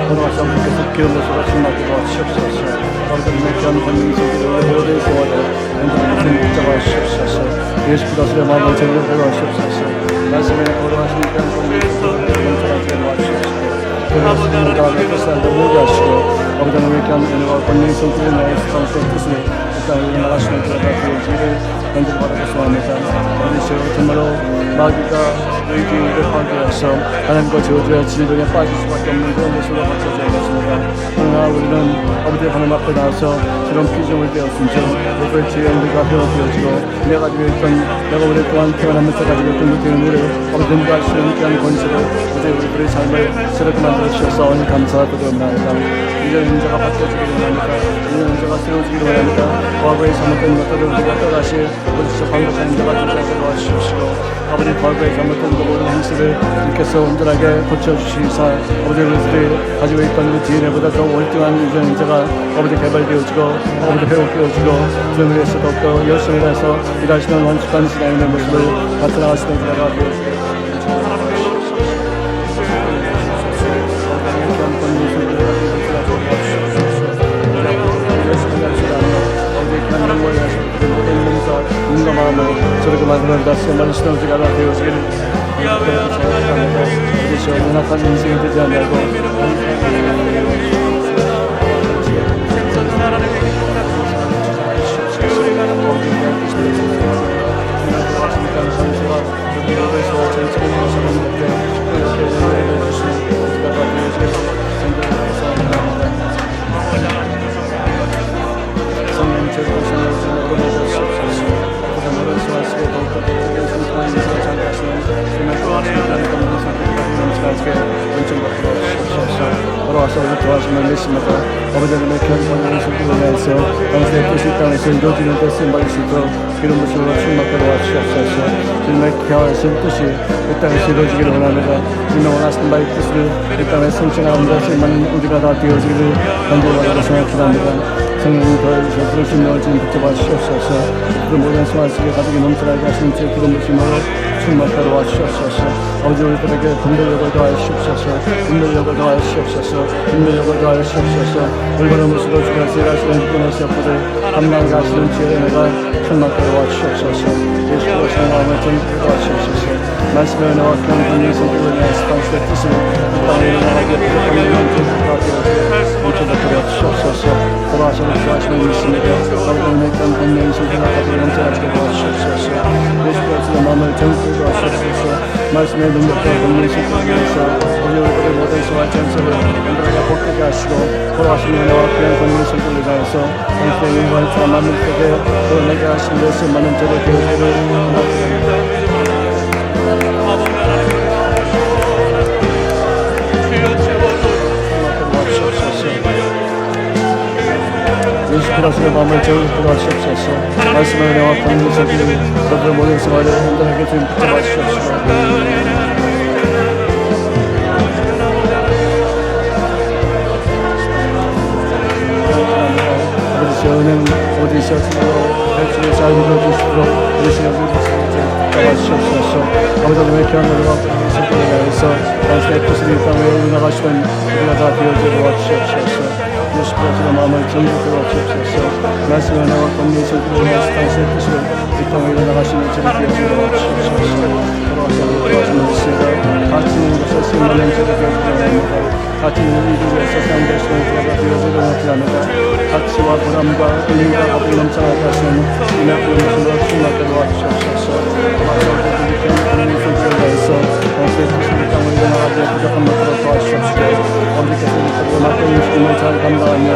걸어가서 함께서 기름부터 충만하게 도와주시옵소서. 아버지의 귀한 권능이 있기를 모든 생활에 온전히 붙잡아 주시옵소서. 예수 그리스도의 마음을 제대로 배워주시옵소서. 말씀에 걸어가시는 귀한 권능이 넘쳐나게 도와주시옵소서. 그리스도의 다음에 뜻을 모두 하시고 아버지의 귀한 은혜와 권능이 성품에 나의 세상의 뜻을 이 땅에 나가시는 그가 되어지기를 간절히 바라고 소원합니다. 아버지시여 정말로 마귀가 너희 교회를 파괴해서 하나님과 저주의 질병에 빠질 수밖에 없는 그런 모습으로 바뀌어져 있습니다. 그러나 우리는 아버지 하나님 앞에 나와서 그런 피조물 되었은지 우리의 죄의 우리가 회복되어지고 내가 가지고 있던 내가 오랫동안 태어나면서 가지고 있던 우리의 아버지 능가하시는 귀한 권세를 아버지 우리들의 삶을 새롭게 만들어 주셔서 오늘 감사드립니다. 이전 인자가 바뀌어지기를 원합니다. 이전 인자가 세워지기를 원합니다. 과거에 잘못된 것들을 우리가 또다시 아버지 반복하는 인자가 되지 않게 도와주시옵시고 아버지 과거에 잘못된 그 모든 행실을 주께서 온전하게 고쳐주시사 아버지 우리들이 가지고 있던 그 DNA보다 더 월등한 이전 인자가 아버지 개발되어지고 아버지 회복되어지고 주님을 위해서 더욱더 열심히 해서 일하시는 완숙한 신앙인의 모습을 나타나가시는 자가 되어지고 눈과 마음을 저렇게 만들어낸다 수많은 신앙지가 되어지기를 우리 시원 연약한 인생이 되지 않냐고 돌아와서 우리 도와주면 믿습니다. 아버지 하나님의 귀한 권능을 손길을 내서 당신의 뜻이 땅에서 이루어지는 데 쓰임받을 수 있도록 기름 부심으로 충만하게 도와주시옵소서. 주님의 귀하신 뜻이 이 땅에서 이루어지기를 원합니다. 주님의 원하시는 바의 뜻을 이 땅에 성취하는 데 쓰임받는 우리가 다 되어지기를 간절히 원하시며 기도합니다. 성령님 더해주셔서 그런 심령을 지금 붙잡아 주시옵소서. 그 모든 생활 속에 가득히 넘쳐나게 하시는 주의 기름 부심으로 충만하게 도와주시옵소서. 아버지 우리들에게 분별력을 더하시옵소서. 분별력을 더하시옵소서. 분별력을 더하시옵소서. 올바른 모습으로 주께서 일하시는 주권의 시합들을 감당하게 하시는 주의 은혜가 충만하게 도와주시옵소서. 예수 그리스도의 마음을 전하게 도와주시옵소서. 말씀의 은혜와 귀한 권능의 성격을 위하여 당신의 뜻을 이 땅에 일어나게 하는 주님과 되어주시옵소서. 도와주시옵소서. 돌아와서 구하시는 믿습니다. 아버지의 귀한 권능의 성격을 가지고 넘쳐나게 도와주시옵소서. 예수 그리스도의 마음을 전하게 도와주시옵소서. 말씀의 능력과 권능의 성격을 위해서 우리 얼굴의 모든 소와 전설을 온전하게 복되게 하시고 돌아가시는 은혜와 귀한 권능의 성격을 위하여서 당신의 영광을 주와 만물에게 드러내게 하신 것을 많은 죄를 되어주기를 예수 그리스도의 마음을 저울로 하시옵소서. 말씀의 은혜와 권능의 성격을 저들의 모든 생활을 온전하게 주님 붙잡아 주시옵소서. 아버지의 은혜는 어디서 주시고 백성의 잘 이루어주시도록 우리 신앙을 붙잡아 주시옵소서. 아버지 하나님의 귀한 은혜와 권능의 성격을 위하여서 당신의 뜻을 이 땅에 이루어나가시는 우리가 다 되어지도록 도와주시옵소서. 예수 그리스도의 마음을 전부게 도와주옵소서. 말씀의 은혜와 권능의 성격을 위하여서 당신의 뜻을 이 땅에 이루어나가시는 저를 되어지도록 도와주시옵소서. 돌아와서 도와주시는 것입니다. 같이 있는 것을 쓰임받는 저를 되어지도록 합니다. 같이 있는 이들에서 사용되시는 저가 되어지도록 합니다. 가치와 보람과 의미가 가득 넘쳐나게 하시는 주님의 부름으로 충만하게 도와주시옵소서. 돌아와서 우리 귀한 권능의 성격을 위하여서 당신의 뜻을 이 땅에 이루어나가기에 부족한 것으로 도와주시옵소서. 아버지께서 우리들과 맡겨진 주님을 잘 감당하며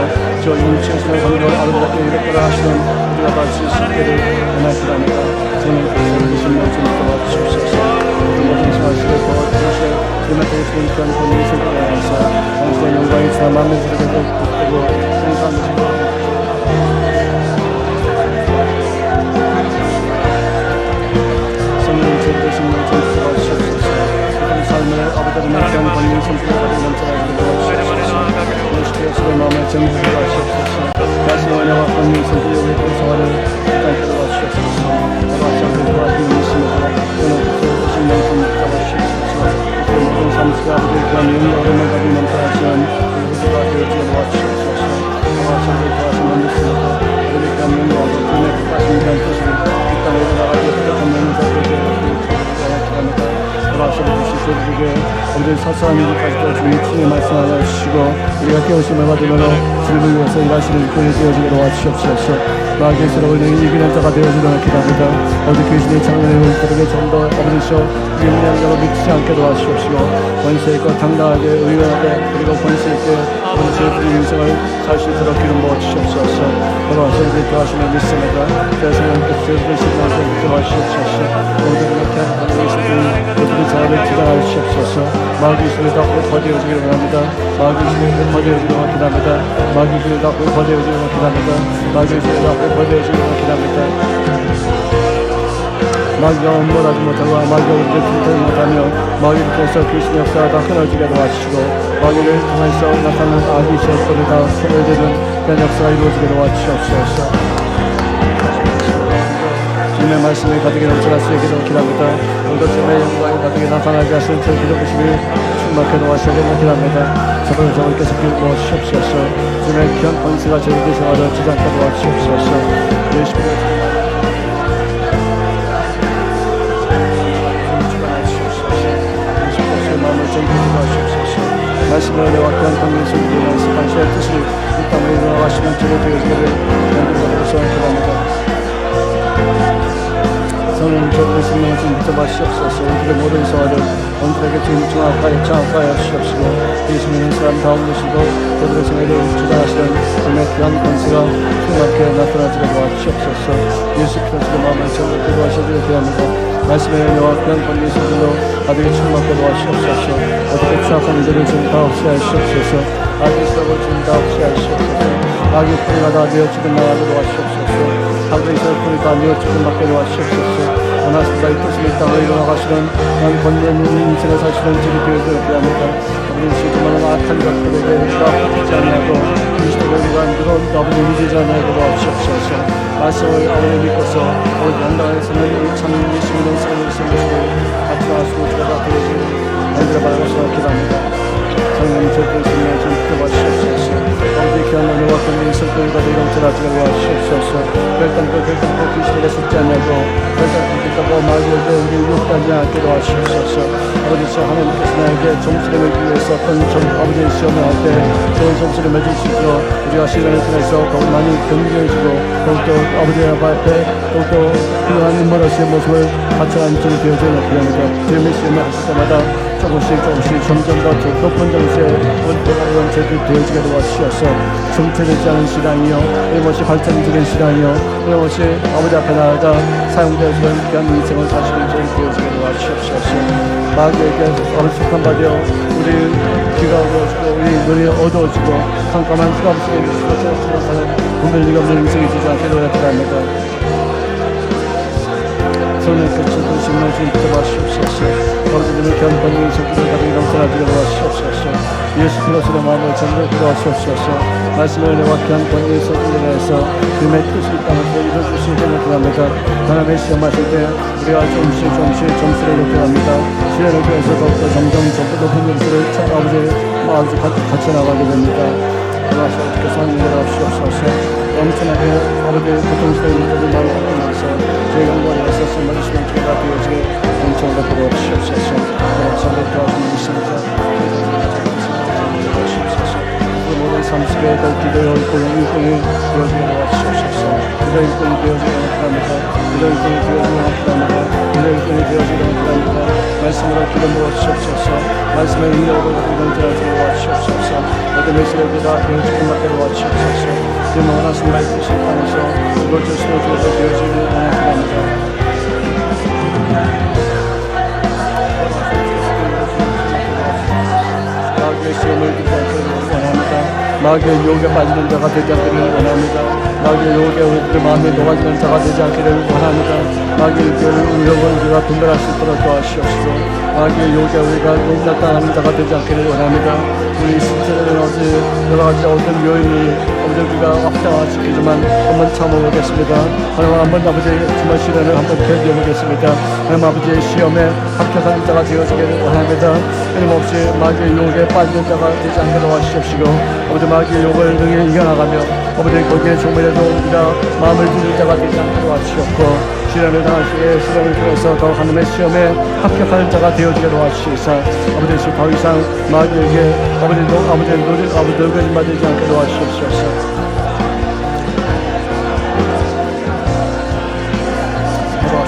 저 인치에서의 감동을 아름답게 이끌어 하시는 우리가 다 주 수 있기를 원하시옵나이다. 성령께서 우리 신령을 좀 도와주시옵소서. 우리 모든 생활식을 도와주시어 주님의 되시는 귀한 권능의 성격을 위하여서 당신의 영광이 주와 만민들에게 복되고 생사하는 것을 성령의 제대로 신령을 좀 도와주시옵소서. 우리 삶의 아버지 하나님의 귀한 권능의 성격을 가지고 넘쳐나게 도와주시옵소서. 예수 그리스도의 마음을 정복해 주시옵소서. 말씀의 은혜와 권능의 성격을 우리의 생활을 붙잡게 도와주시옵소서. 돌아와서 우리 도와주는 믿습니다. 오늘부터 신령 좀 붙잡아주시옵소서. 우리의 모든 삶 속에 아버지의 귀한 영광을 가지고 넘쳐나시는 우리가 되어지게 도와주시옵소서. 돌아와서 우리 도와주는 믿습니다. 우리의 귀한 영광과 주님의 뜻하신 귀한 뜻을 이 땅에 일어나가게 부족한 면을 잡게 도와주시옵소서. 돌아와서 주신 저들에게 우리의 사소한 일까지도 주님이 친히 말씀하여 주시고 우리가 깨우침을 받으므로 주님을 위해서 일하시는 일꾼이 되어지게 도와주시옵소서. 나아갈수록 우리는 이기는 자가 되어지도록 기도합니다. 어디 귀신의 장면을 우리들에게 좀 더 아버지시오 유명한 자로 미치지 않게 도와주시옵시고 권세 있고 당당하게 의연하게 그리고 권세 있게 본체의 인생을 살 수 있도록 기름 부어 주시옵소서. 바로 하시는 도하시는 믿습니다. 대성령께서 되시면서 도하시옵소서. 모든 이렇게 하는 모든 자를 기다려 주시옵소서. 마귀 있으면 닫고 거대해지기를 원합니다. 마귀 있으면 거대해지기를 원합니다. 마귀 있으면 닫고 거대해지기를 원합니다. 마귀 있으면 닫고 거대해지기를 원합니다. 마귀가 엄몰하지 못하고 마귀가 우리를 통제하지 못하며 마귀를 통해서 그리스도의 역사가 다 끊어지게 도와주시고 마귀를 통해서 나타나는 악이 시험거리 다 소멸되는 그런 역사가 이루어지게 도와주시옵소서. 주님의 말씀이 가득히 넘쳐날 수 있게 기도합니다. 오늘도 주님의 영광이 가득히 나타나게 하시는 저 기도부심이 충만하게 도와주시게 기도합니다. 저번에 저분께서 기름 부어주시옵소서. 주님의 귀한 권세가 저희들 생활을 지장케 도와주시옵소서. 예수님의 마음을 전부해 주옵소서. 말씀을 은혜와 귀한 권능을 인하여서 당신의 뜻을 이 땅에 이루어가시는 주를 되어지기를 간절히 소원합니다. 성령 저들의 생명을 좀 붙잡아주시옵소서. 우리의 모든 소원을 원들에게 주님 장악하여 주시옵시고 예수님의 사람 다음 모시고 저들의 생애를 주장하시는 주님의 귀한 권세가 충만하게 나타나지게 도와주시옵소서. 예수 그리스도의 마음을 전부해 도와주시기를 기도합니다. 말씀의 은혜와 귀한 권능의 손으로 가득히 충만하게 도와주시옵소서. 어떻게 추악한 이들을 지금 다 없애하시옵소서. 악의 수업을 지금 다 없애하시옵소서. 악의 뿌리가 다 되어 죽은 나가게 도와주시옵소서. 악의 뿌리 다 되어 죽은 밖에 도와주시옵소서. 원하십니다. 이 뜻을 이 땅에 일어나가시는 난 권능 인생을 사시는 주를 되어지기를 기도합니다. 아버지 시주만은 악한 것들에게 휘지 아니하고 그리스도를 위한 무서운 아버지 믿지 아니하고 도와주시옵소서. 말씀을 아버지 믿고서 아버지 당당에서는 참 예수님의 생을 생기시고 같이 나가시고 주가 되어지기를 간절히 바라면서 기도합니다. 성령 절대 주님의 좀 도와주시옵소서. 아버지 귀한 은혜와 권능의 성도가 되어 넘쳐나지게 도와주시옵소서. 결단코 그리스도를 속지 않냐고 결단코 마귀에게 우리 욕하지 않게 도와주시옵소서. 아버지 저 하나님께서 나에게 점수를 매기 위해서 어떤 아버지의 시험을 할 때 좋은 점수를 맺을 수 있도록 우리가 시간을 통해서 더욱 많이 경계해주고 더욱더 아버지 앞에 더욱더 훌륭한 인물로서의 모습을 갖춰가는 쪽이 되어져야 합니다. 주님의 시험을 하실 때마다 조금씩 점점 더 높은 점수에 원대한 원체들 되어지게 도와주셔서 정체되지 않은 신앙이요 이것이 발전적인 신앙이요 이것이 아버지 앞에 나아가 사용되어지는 귀한 인생을 사시는 쪽이 되어지게 도와주시옵소서. 마귀에게 어리숙한 바되어 우리 귀가 어두워지고 우리 눈이 어두워지고 깜깜한 수감 속에 들어가는 분별리가 없는 인생이 되지 않게 노력합니다. 성령께서 주시는 주님 붙잡아주시옵소서. 아버지님의 귀한 권능의 속도를 가지고 넘쳐나지게 도와주시옵소서. 예수 그리스도의 마음을 전부 도와주시옵소서. 말씀의 은혜와 귀한 권능의 속도를 내서 주님의 뜻이 이 땅에서 이루어질 수 있게 기도합니다. 하나님의 시험하실 때 우리가 조금씩 점수를 높여갑니다. 시련을 통해서 더욱더 점점 높은 점수를 아버지 같이 나가게 됩니다. 그래서 어떻게 성령을 주시옵소서. 엄청나게 아버지의 고통스러운 일들을 많이 하면서 저희 영광에 있어서 말씀을 기회가 되어지게 엄청나게 도와주시옵소서. 그래서 도와주시는 있습니다. 그 모든 삶 속에 더 기도의 일꾼이 되어지게 도와주시옵소서. 기도의 일꾼이 되어지게 합니다. 기도의 일꾼이 되어지게 합니다. 기도의 일꾼이 되어지게 합니다. 말씀으로 기도 모아주시옵소서. 말씀의 능력으로 넘쳐나게 도와주시옵소서. 모든 메시지를 다 되어지게 맡게 도와주시옵소서. 주님 원하시는 말씀 실천해서 이걸 주시고 주어서 되어지기를 원합니다. 마귀의 시험을 듣지 않기를 원합니다. 마귀의 유혹에 빠지는 자가 되지 않기를 원합니다. 마귀의 유혹에 우리들의 마음이 녹아지는 자가 되지 않기를 원합니다. 마귀의 유혹을 우리가 분별할 수 있도록 도와주시옵시고 마귀의 유혹에 우리가 나타나는 자가 되지 않기를 원합니다. 우리 신체는 어제 여러 가지 어떤 요인이 우리가 확장시키지만 한번 참아보겠습니다. 하나님 한번 아버지의 주말 시련을 한번 견뎌보겠습니다. 하나님 아버지의 시험에 합격하는 자가 되어지기를 원합니다. 끊임없이 마귀의 유혹에 빠지는 자가 되지 않게 도와주시옵시고 아버지 마귀의 유혹을 능히 이겨나가며 아버지 거기에 종말에도 우리가 마음을 두는 자가 되지 않게 도와주시옵고 시련을 당할 때에 시련을 통해서 더 하나님의 시험에 합격하는 자가 되어지게 도와주시옵소서. 아버지 더 이상 마귀에게 아버지 노릇 받지 않게 도와주시옵소서.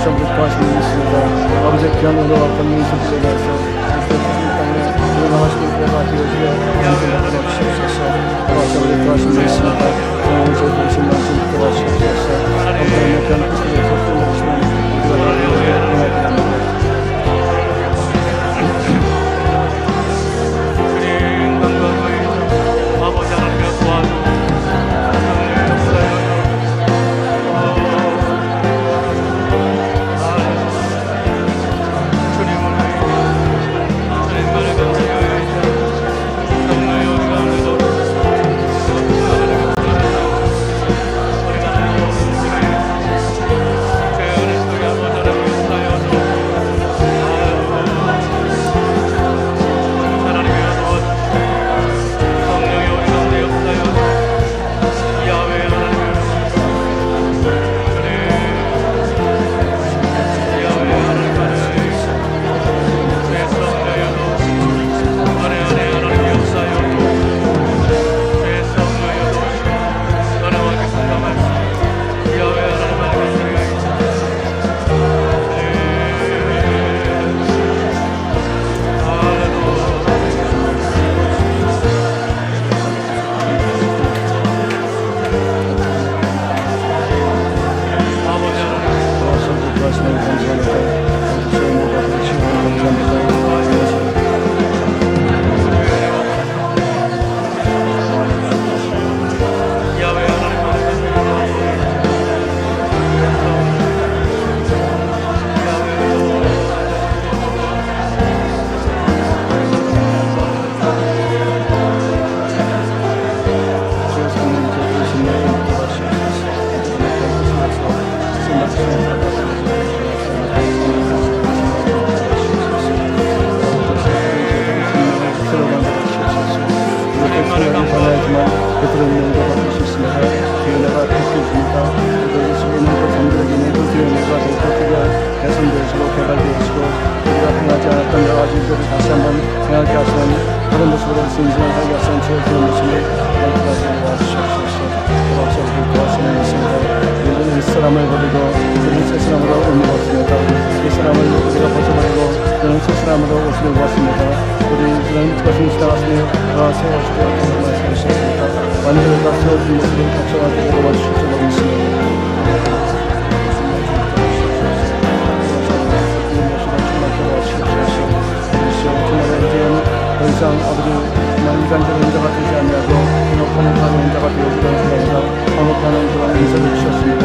아버지 도와주시는 있습니다. 아버지 귀한 은혜와 권능이 주시옵소서. 그리스도 주님 땅에 일어나시는 때가 되어지게 주시옵소서. 그런 영광 받을 수 있습니다. 그 은혜가 베껴집니다. 우리 속에 있는 그 잠들어져 있는 그 은혜가 더욱더 개선되어지고 개발되어지고 우리가 행하지 않았던 여러 가지 일들을 다시 한번 행하게 하시는 그런 모습으로 신선하게 하시는 주의 그런 모습을 만들어서 도와주시옵소서. 도와주시옵소서. 도와주시는 것입니다. 우리는 이 사람을 버리고 우리는 새 사람으로 옷을 입었습니다. 이 사람을 우리가 벗어버리고 우리는 새 사람으로 옷을 입었습니다. 우리는 그것은 지나갔으니 세워질 때 어떤 말씀하셨습니까? 완전히 다 세워진 모습을 각성하게 도와주실 줄 믿습니다. 더 이상 아버지 인간적인 인자가 되지 아니하고 화목하는 인자가 되어지는 시간이라 화목하는 그런 인사를 주셨습니다.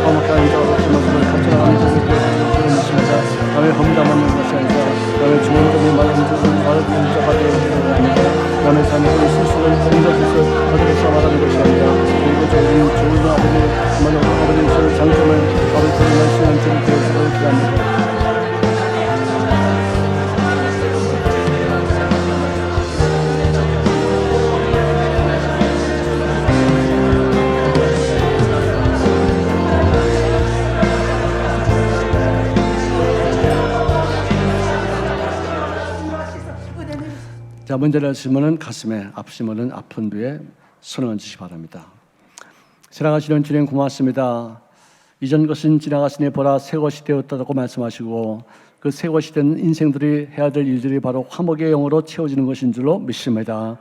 화목하는 인자가 되는 것을 감사하는 인사를 되어지는 것입니다. 남의 험담하는 것이 아니라 남의 좋은 점이 많은 인자가 되어지는 아닙니다. 남의 삶의 실수를 인정해서 어디서 말하는 것이 아니라 그리고 저희는 좋은 아버지의 장점을 아버지의 말씀을 되어지도록 기도합니다. 자, 먼저 하시면은 가슴에, 아프시면은 아픈 뒤에 손을 얹으시기 바랍니다. 사랑하시는 주님 고맙습니다. 이전 것은 지나갔으니 보라 새 것이 되었다고 말씀하시고 그 새 것이 된 인생들이 해야 될 일들이 바로 화목의 영으로 채워지는 것인 줄로 믿습니다.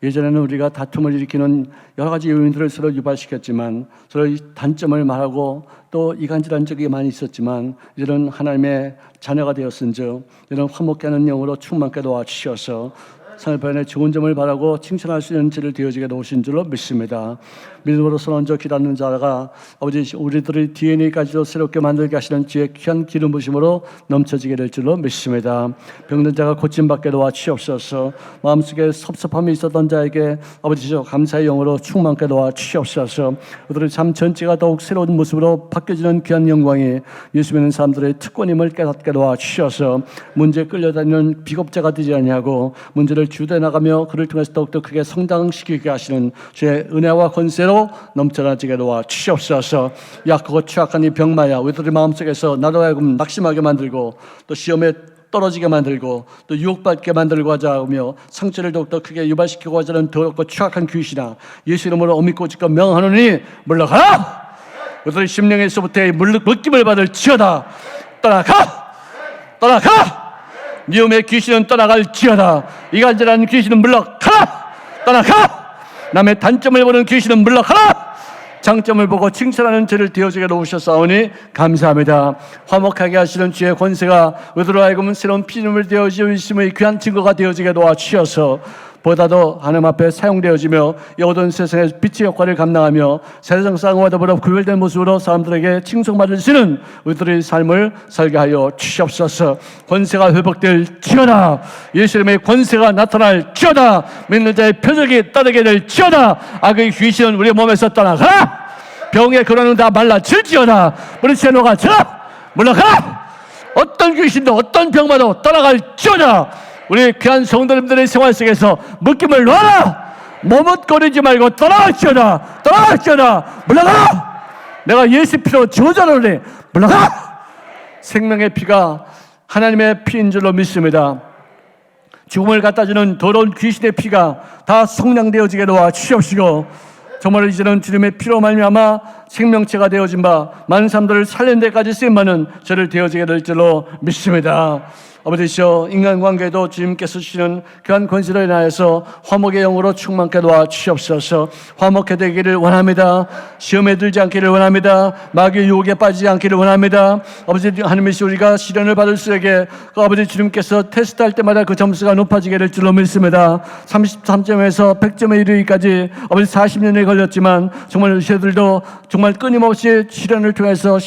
예전에는 우리가 다툼을 일으키는 여러 가지 요인들을 서로 유발시켰지만 서로 단점을 말하고 또 이간질한 적이 많이 있었지만 이제는 하나님의 자녀가 되었은즉 이런 화목케 하는 영으로 충만케 도와주셔서 상대편의 좋은 점을 바라고 칭찬할 수 있는 죄를 되어지게 도우신 줄로 믿습니다. 믿음으로 손 얹어 기도하는 자가 아버지 우리들의 DNA까지도 새롭게 만들게 하시는 주의 귀한 기름 부심으로 넘쳐지게 될 줄로 믿습니다. 병든 자가 고침받게 도와주시옵소서. 마음속에 섭섭함이 있었던 자에게 아버지죠 감사의 영으로 충만케 도와주시옵소서. 우리들의 삶 전체가 더욱 새로운 모습으로 바뀌어지는 귀한 영광이 예수 믿는 사람들의 특권임을 깨닫게 도와주셔서 문제에 끌려다니는 비겁자가 되지 아니하고 문제를 주도해 나가며 그를 통해서 더욱더 크게 성장시키게 하시는 주의 은혜와 권세로 넘쳐나지게 도와주시옵소서. 약하고 취약한 이 병마야 우리들의 마음속에서 나로 하여금 낙심하게 만들고 또 시험에 떨어지게 만들고 또 유혹받게 만들고 하자며 상처를 더욱더 크게 유발시키고 하자는 더럽고 취약한 귀신아 예수 이름으로 어미고 지껏 명하노니 물러가라. 우리들의 심령에서부터의 물김을 받을 지어다. 떠나가 미움의 귀신은 떠나갈지어다. 이간질하는 귀신은 물러가라. 떠나가. 남의 단점을 보는 귀신은 물러가라. 장점을 보고 칭찬하는 죄를 되어지게 놓으셨사오니 감사합니다. 화목하게 하시는 주의 권세가 우리로 하여금 새로운 피조물 되어지심의 귀한 증거가 되어지게 도와주셔서 보다도 하나님 앞에 사용되어지며 이 어두운 세상의 빛의 역할을 감당하며 세상 상황과 더불어 구별된 모습으로 사람들에게 칭송받을 수 있는 우리들의 삶을 살게 하여 주시옵소서. 권세가 회복될지어다. 예수 이름의 권세가 나타날지어다. 믿는 자의 표적이 따르게 될지어다. 악의 귀신은 우리 몸에서 떠나가라. 병의 근원은 다 말라질지어다. 우리 놓가 물러가라. 어떤 귀신도 어떤 병마도 떠나갈지어다. 우리 귀한 성도님들의 생활 속에서 묶임을 놔라. 머뭇거리지 말고 떠나갈지어다. 물러가라. 내가 예수 피로 저자로니 물러가라. 생명의 피가 하나님의 피인 줄로 믿습니다. 죽음을 갖다주는 더러운 귀신의 피가 다 성량되어지게 도와주시옵시고 정말 이제는 주님의 피로 말미암아 생명체가 되어진 바 많은 사람들을 살린 데까지 쓰임받는 저를 되어지게 될 줄로 믿습니다. 아버지시여 인간관계도 주님께서 주시는 귀한 권세로 인하여서 화목의 영으로 충만케 도와주시옵소서. 화목해 되기를 원합니다. 시험에 들지 않기를 원합니다. 마귀의 유혹에 빠지지 않기를 원합니다. 아버지 하나님이시 우리가 시련을 받을 수에게 그 아버지 주님께서 테스트할 때마다 그 점수가 높아지게 될 줄로 믿습니다. 33점에서 100점에 이르기까지 아버지 40년이 걸렸지만 정말 저희들도 정말 끊임없이 시련을 통해서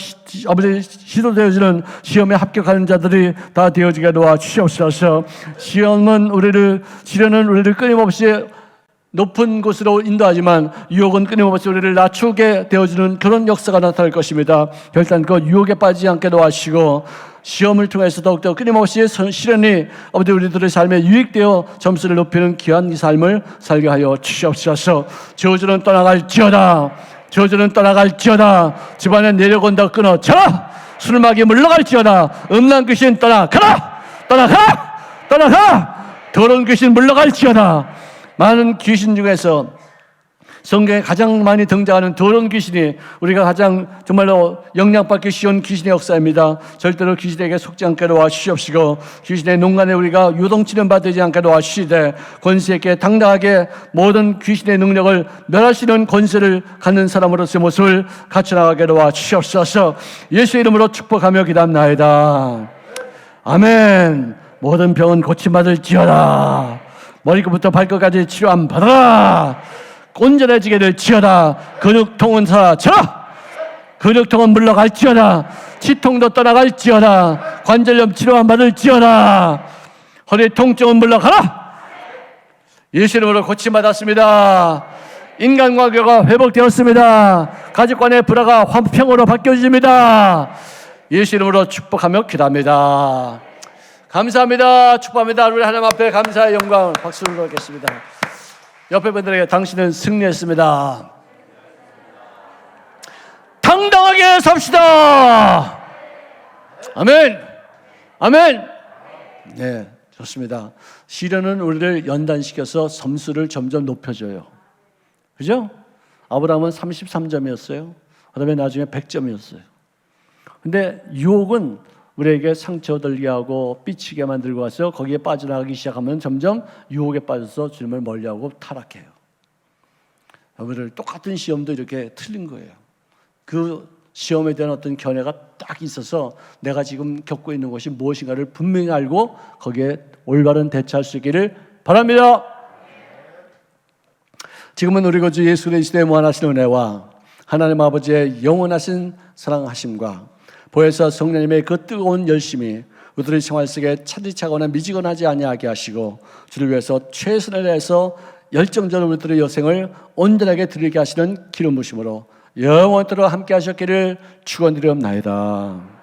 아버지 시도되어지는 시험에 합격하는 자들이 다 되어지게 도와주시옵소서. 시련은 우리를 끊임없이 높은 곳으로 인도하지만 유혹은 끊임없이 우리를 낮추게 되어주는 그런 역사가 나타날 것입니다. 결단코 유혹에 빠지지 않게 도와주시고 시험을 통해서 더욱더 끊임없이 시련이 아버지 우리들의 삶에 유익되어 점수를 높이는 귀한 이 삶을 살게 하여 주시옵소서. 저주는 떠나갈지어다. 저주는 떠나갈지어다. 집안에 내려온다 끊어져라. 술막이 물러갈지어다. 음란 귀신 떠나가라. 떠나가. 떠나가. 더러운 귀신 물러갈지어다. 많은 귀신 중에서 성경에 가장 많이 등장하는 더러운 귀신이 우리가 가장 정말로 영향받기 쉬운 귀신의 역사입니다. 절대로 귀신에게 속지 않게 도와주시옵시고 귀신의 농간에 우리가 요동치는 받지 않게 도와주시되 권세 있게 당당하게 모든 귀신의 능력을 멸할 수 있는 권세를 갖는 사람으로서의 모습을 갖춰나가게 도와주시옵소서. 예수 이름으로 축복하며 기도합나이다. 아멘. 모든 병은 고침받을지어다. 머리끝부터 발끝까지 치료함 받아라. 온전해지게 될지어다. 근육통은 사라져라. 근육통은 물러갈지어다. 치통도 떠나갈지어다. 관절염 치료함 받을지어다. 허리 통증은 물러가라. 예수 이름으로 고침받았습니다. 인간관계가 회복되었습니다. 가족간의 불화가 화평으로 바뀌어집니다. 예수 이름으로 축복하며 기도합니다. 감사합니다. 축복합니다. 우리 하나님 앞에 감사의 영광 박수를 드리겠습니다. 옆에 분들에게 당신은 승리했습니다. 당당하게 삽시다. 아멘. 아멘. 네, 좋습니다. 시련은 우리를 연단시켜서 점수를 점점 높여줘요. 그죠? 아브라함은 33점이었어요. 그 다음에 나중에 100점이었어요. 근데 유혹은 우리에게 상처 들게 하고 삐치게 만들고 와서 거기에 빠져나가기 시작하면 점점 유혹에 빠져서 주님을 멀리하고 타락해요. 여러분들 똑같은 시험도 이렇게 틀린 거예요. 그 시험에 대한 어떤 견해가 딱 있어서 내가 지금 겪고 있는 것이 무엇인가를 분명히 알고 거기에 올바른 대처할 수 있기를 바랍니다. 지금은 우리 구주 예수 그리스도의 무한하신 은혜와 하나님 아버지의 영원하신 사랑하심과 보혜사 성령님의 그 뜨거운 열심이 우리들의 생활 속에 차디차거나 미지근하지 아니하게 하시고 주를 위해서 최선을 다해서 열정적으로 우리들의 여생을 온전하게 드리게 하시는 기름 부으심으로 영원토록 함께 하셨기를 축원드리옵나이다.